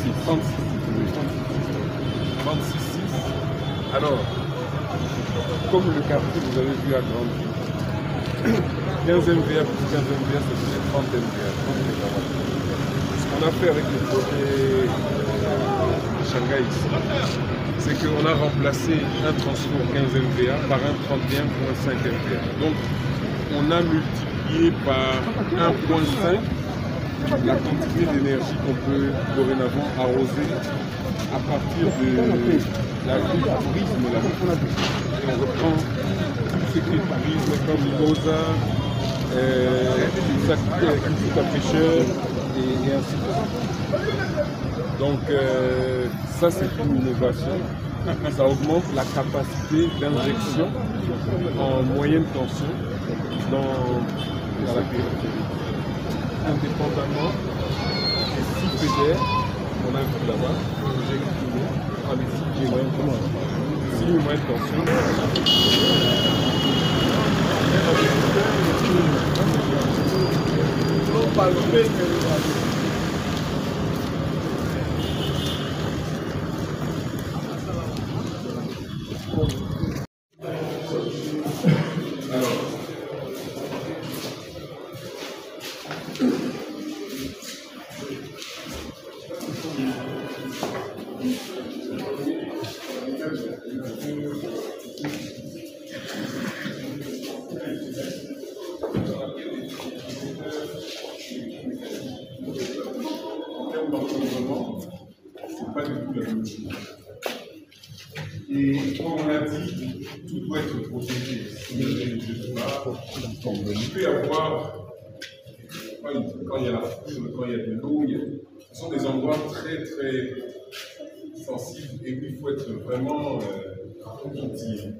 Alors, comme le quartier, vous avez vu, a grandi, 15 MVA plus 15 MVA, ça faisait 30 MVA, 30 MW. Ce qu'on a fait avec le projet de Shanghai ici, c'est qu'on a remplacé un transport 15 MVA par un 31.5 MVA. Donc, on a multiplié par 1.5 la quantité d'énergie qu'on peut dorénavant arroser à partir de la vie du tourisme. Et on reprend tout ce qui est tourisme comme Mimosa, Culture à pêcheur et ainsi de suite. Donc ça c'est une innovation. Ça augmente la capacité d'injection en moyenne tension dans la périphérie. Indépendamment des 6 PDR qu'on a vu là-bas, j'ai exprimé en les 6 moyenne tension. C'est pas du tout la même chose. Et comme on a dit, tout doit être protégé. Il peut y avoir, quand il y a la foudre, quand il y a de l'eau, ce sont des endroits très très sensibles et puis il faut être vraiment outillé.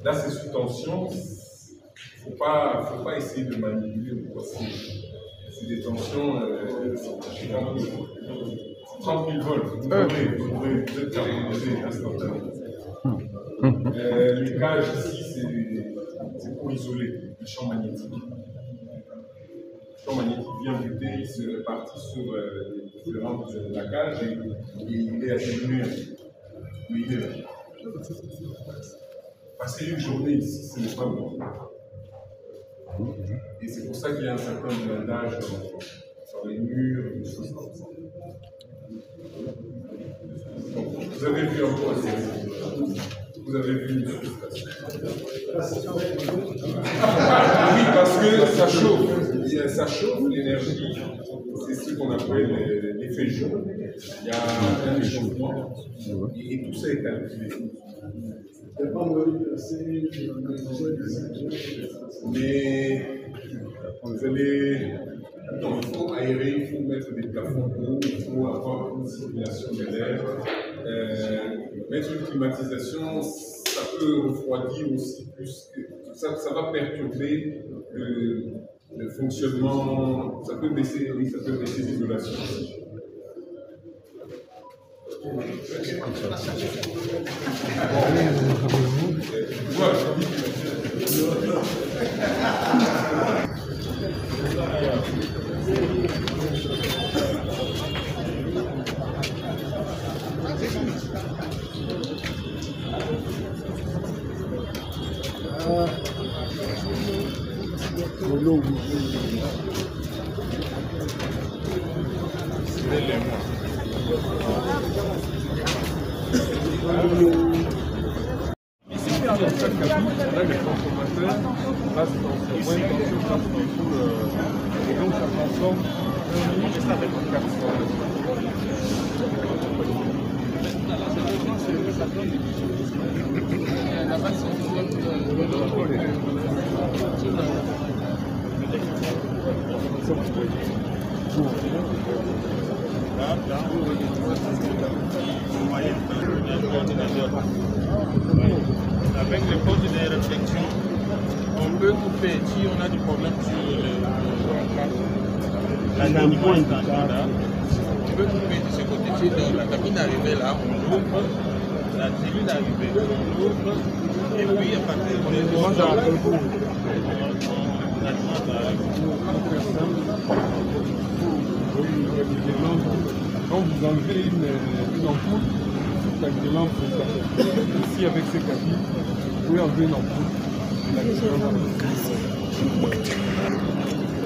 Là, c'est sous tension, il ne faut pas essayer de manipuler ou quoi. C'est des tensions, 30 000 volts, vous êtes carbonisé instantanément. Les cages ici, c'est pour isoler le champ magnétique. Le champ magnétique vient buter, il se répartit sur les différentes plaquages et il est atténué. Mais il est là. Passer une journée ici, ce n'est pas bon. Et c'est pour ça qu'il y a un certain blindage sur les murs, des choses comme ça. Donc, vous avez vu un peu, vous avez vu une frustration. Oui, parce que ça chauffe. Ça chauffe l'énergie, c'est ce qu'on appelle l'effet jaune. Il y a un échauffement et tout ça est calculé. Mais vous allez. Non, il faut aérer, il faut mettre des plafonds hauts, il faut avoir une circulation de l'air. Mettre une climatisation, ça peut refroidir aussi plus. Ça va perturber le fonctionnement, ça peut baisser l'isolation aussi. Ici, on a le transformateur, passe dans ce point, et donc ça prend somme, avec les postes de réflexion, on peut couper si on a du problème sur la niveau standard. On peut couper de ce côté-ci, donc la cabine arrivée là, on ouvre, la cellule arrivée, on ouvre, et puis à partir de quand vous enlevez une ampoule, toute la guirlande peut s'arrêter. Ici, avec ces cabines, vous pouvez enlever une ampoule. La guirlande va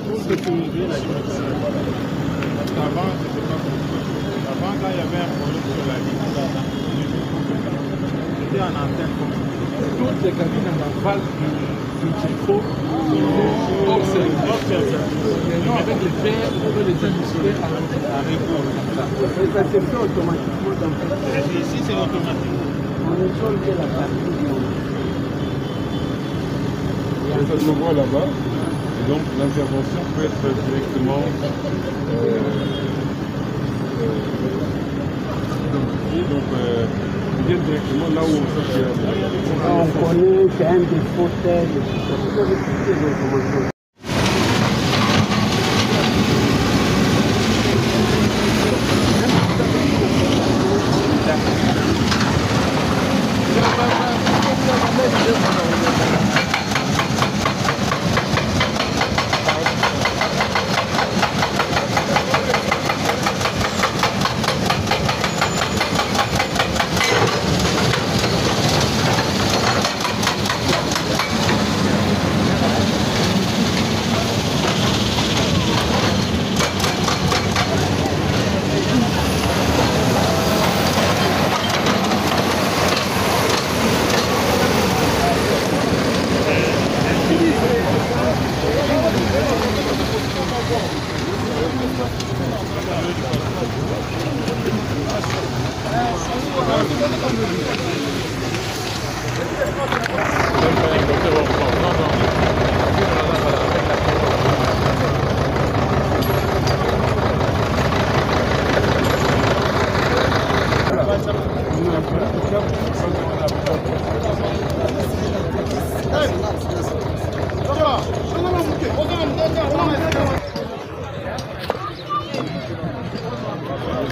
pour sécuriser la direction. Avant, c'était pas possible. Avant, quand il y avait un problème sur la ligne, c'était en antenne comme ça. Toutes les cabines en aval du micro hors service. Maintenant, avec les verres, on peut les ajuster avec ça. Ça se fait automatiquement dans le ici, c'est automatique. On ne sonne que la partie. Ça se voit là-bas. Et donc, l'intervention peut être directement on vient directement là où on sait on connaît qu'il y a un défaut tel, vous avez toutes les informations.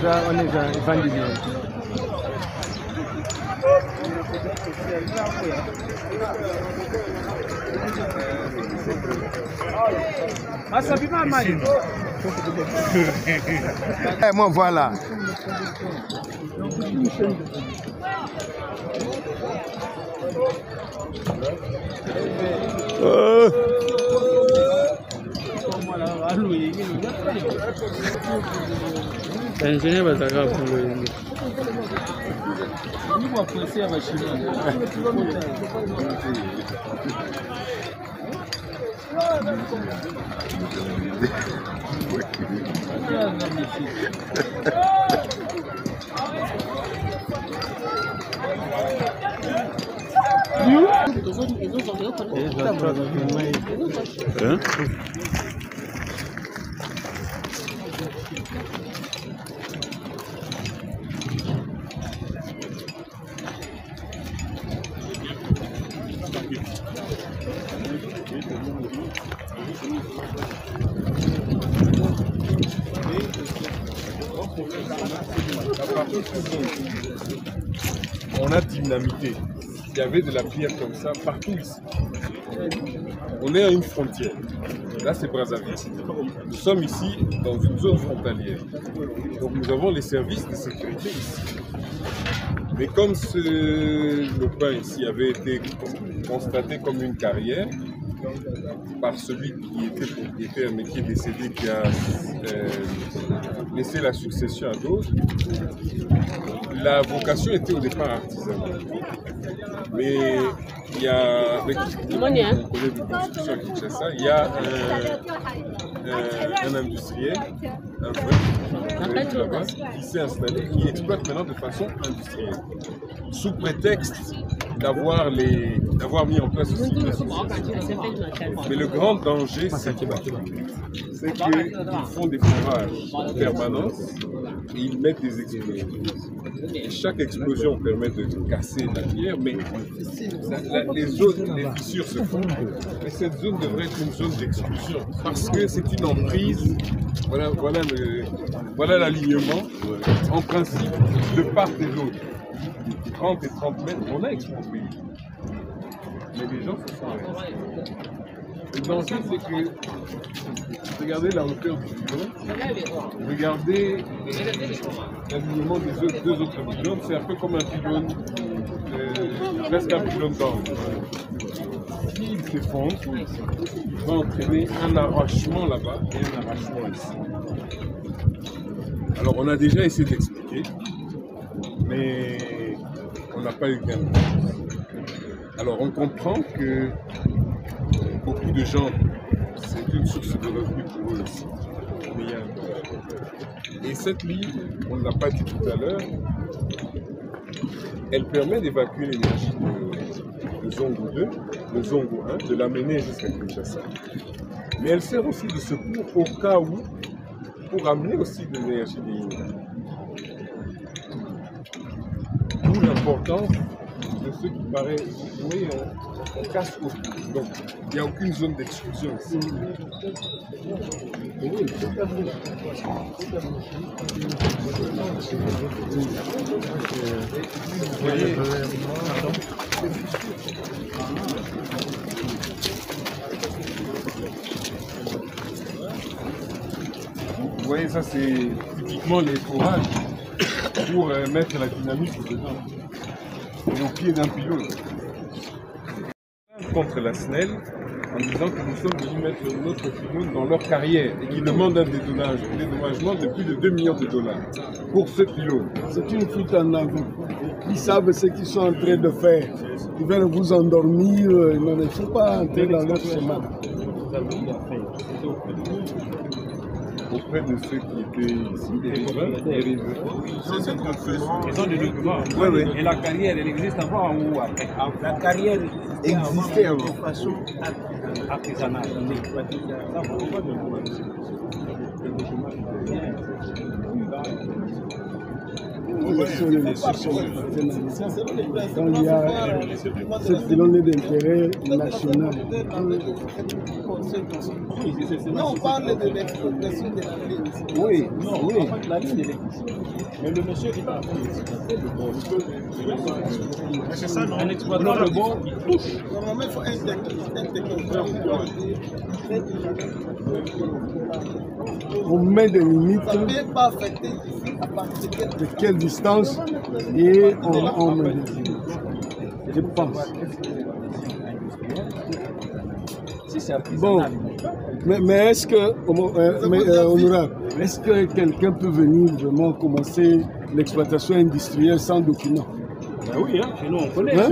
On est à 20 millions. Moi voilà. Ingénieur bazaka fungo on a dynamité. Il y avait de la pierre comme ça partout ici. On est à une frontière. Là, c'est Brazzaville. Nous sommes ici dans une zone frontalière. Donc nous avons les services de sécurité ici. Mais comme le pain ici avait été constaté comme une carrière par celui qui était propriétaire mais qui est décédé, qui a laissé la succession à d'autres, la vocation était au départ artisanale. Mais il y a, avec mon collègue de construction à Kinshasa, il y a un industriel, un frère là-bas, qui s'est installé, qui exploite maintenant de façon industrielle, sous prétexte d'avoir mis en place aussi la société. Mais le grand danger, c'est qu'ils font des forages en permanence et ils mettent des explosions. Et chaque explosion permet de casser la pierre, mais les fissures se font. Mais cette zone devrait être une zone d'exclusion parce que c'est une emprise. Voilà l'alignement en principe de part et d'autre. 30 et 30 mètres, on a exproprié. Mais les gens se sont arrêtés. Le danger, c'est que, regardez la hauteur du pylône, regardez l'alignement des deux autres pylônes, c'est un peu comme un pylône, presque un pylône d'angle. S'il s'effondre, il va entraîner un arrachement là-bas et un arrachement ici. Alors on a déjà essayé d'expliquer, mais on n'a pas eu gain. Alors on comprend que beaucoup de gens, c'est une source de revenus pour eux aussi. Et cette ligne, on ne l'a pas dit tout à l'heure, elle permet d'évacuer l'énergie de Zongo 2, de Zongo 1, de l'amener jusqu'à Kinshasa. Mais elle sert aussi de secours au cas où, pour amener aussi de l'énergie des Inga. D'où l'importance de ce qui paraît, oui, on casse autour. Donc, il n'y a aucune zone d'exclusion ici. Vous voyez, ça c'est typiquement les forages pour mettre la dynamique dedans. Et au pied d'un pylône. Contre la SNEL en disant que nous sommes venus mettre notre pylône dans leur carrière et qu'ils demandent un dédommagement de plus de 2 millions de dollars pour ce pylône. C'est une fuite en avant. Ils savent ce qu'ils sont en train de faire. Ils veulent vous endormir, il ne faut pas entrer dans leur chemin. Auprès de ceux qui étaient ici, les riverains et les riverains. Ils ont des documents. Oui, oui. Et la carrière, elle existe avant ou après? La carrière existait avant. De façon artisanale. Quand il y a cette pylône d'intérêt national. Non, on parle de l'exploitation de la ligne. Oui, oui. La ligne d'électricité. Mais le monsieur qui parle c'est ça, non? Un exploitant le bon, il touche. Normalement, il faut un technicien. On met des limites. Ça ne peut pas affecter à partir de quelle distance et on met des limites. Je pense. Bon, mais est-ce que, honorable, est-ce que quelqu'un peut venir vraiment commencer l'exploitation industrielle sans document? Ben oui, hein, chez nous on connaît. Hein?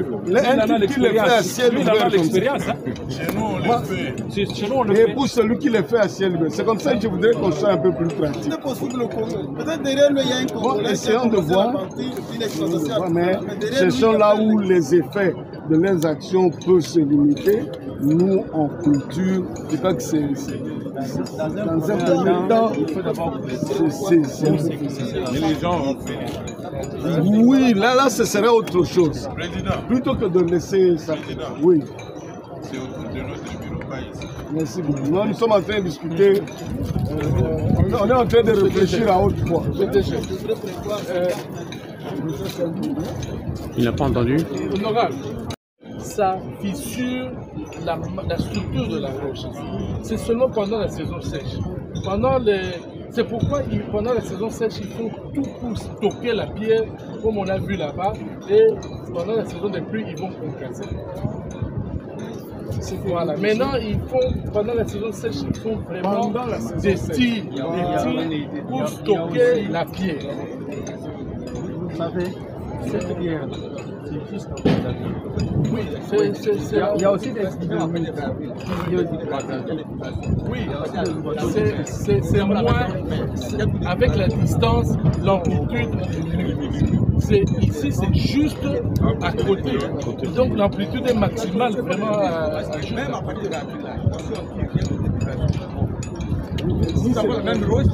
Qui le fait à ciel ouvert l'expérience. Chez nous on le fait. Chez nous on le et fait. pour celui qui le fait à ciel ouvert, c'est comme ça que je voudrais qu'on soit un peu plus pratique. C'est possible au Congo. Peut-être derrière lui il y a un Congolais. Bon, essayons de voir. Mais ce sont là où les effets de leurs actions peuvent se limiter. Nous, en culture, je crois que c'est dans un premier temps, c'est difficile. Mais les gens ont fait. Oui, là, ce serait autre chose. Président. Plutôt que de laisser ça. Oui. C'est autour de notre bureau, pas ici. Merci beaucoup. Nous sommes en train de discuter. On est en train de réfléchir à autre fois. Il n'a pas entendu. Honorable, ça fissure la structure de la roche. C'est seulement pendant la saison sèche. C'est pourquoi pendant la saison sèche, ils font tout pour stocker la pierre, comme on a vu là-bas, et pendant la saison des pluies, ils vont concasser. Voilà. Maintenant, pendant la saison sèche, ils font vraiment des tirs pour stocker la pierre. Vous savez, cette pierre, c'est juste un peu. Oui, il y a aussi des vidéos. Oui, c'est moins, avec la distance, l'amplitude. Ici, c'est juste à côté. Donc l'amplitude est maximale, vraiment. Même à partir de la nous avons la même rose.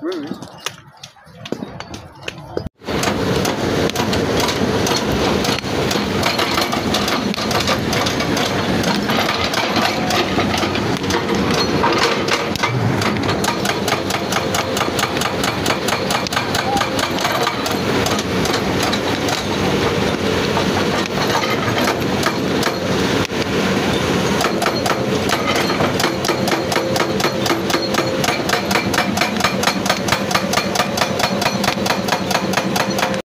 Oui, oui.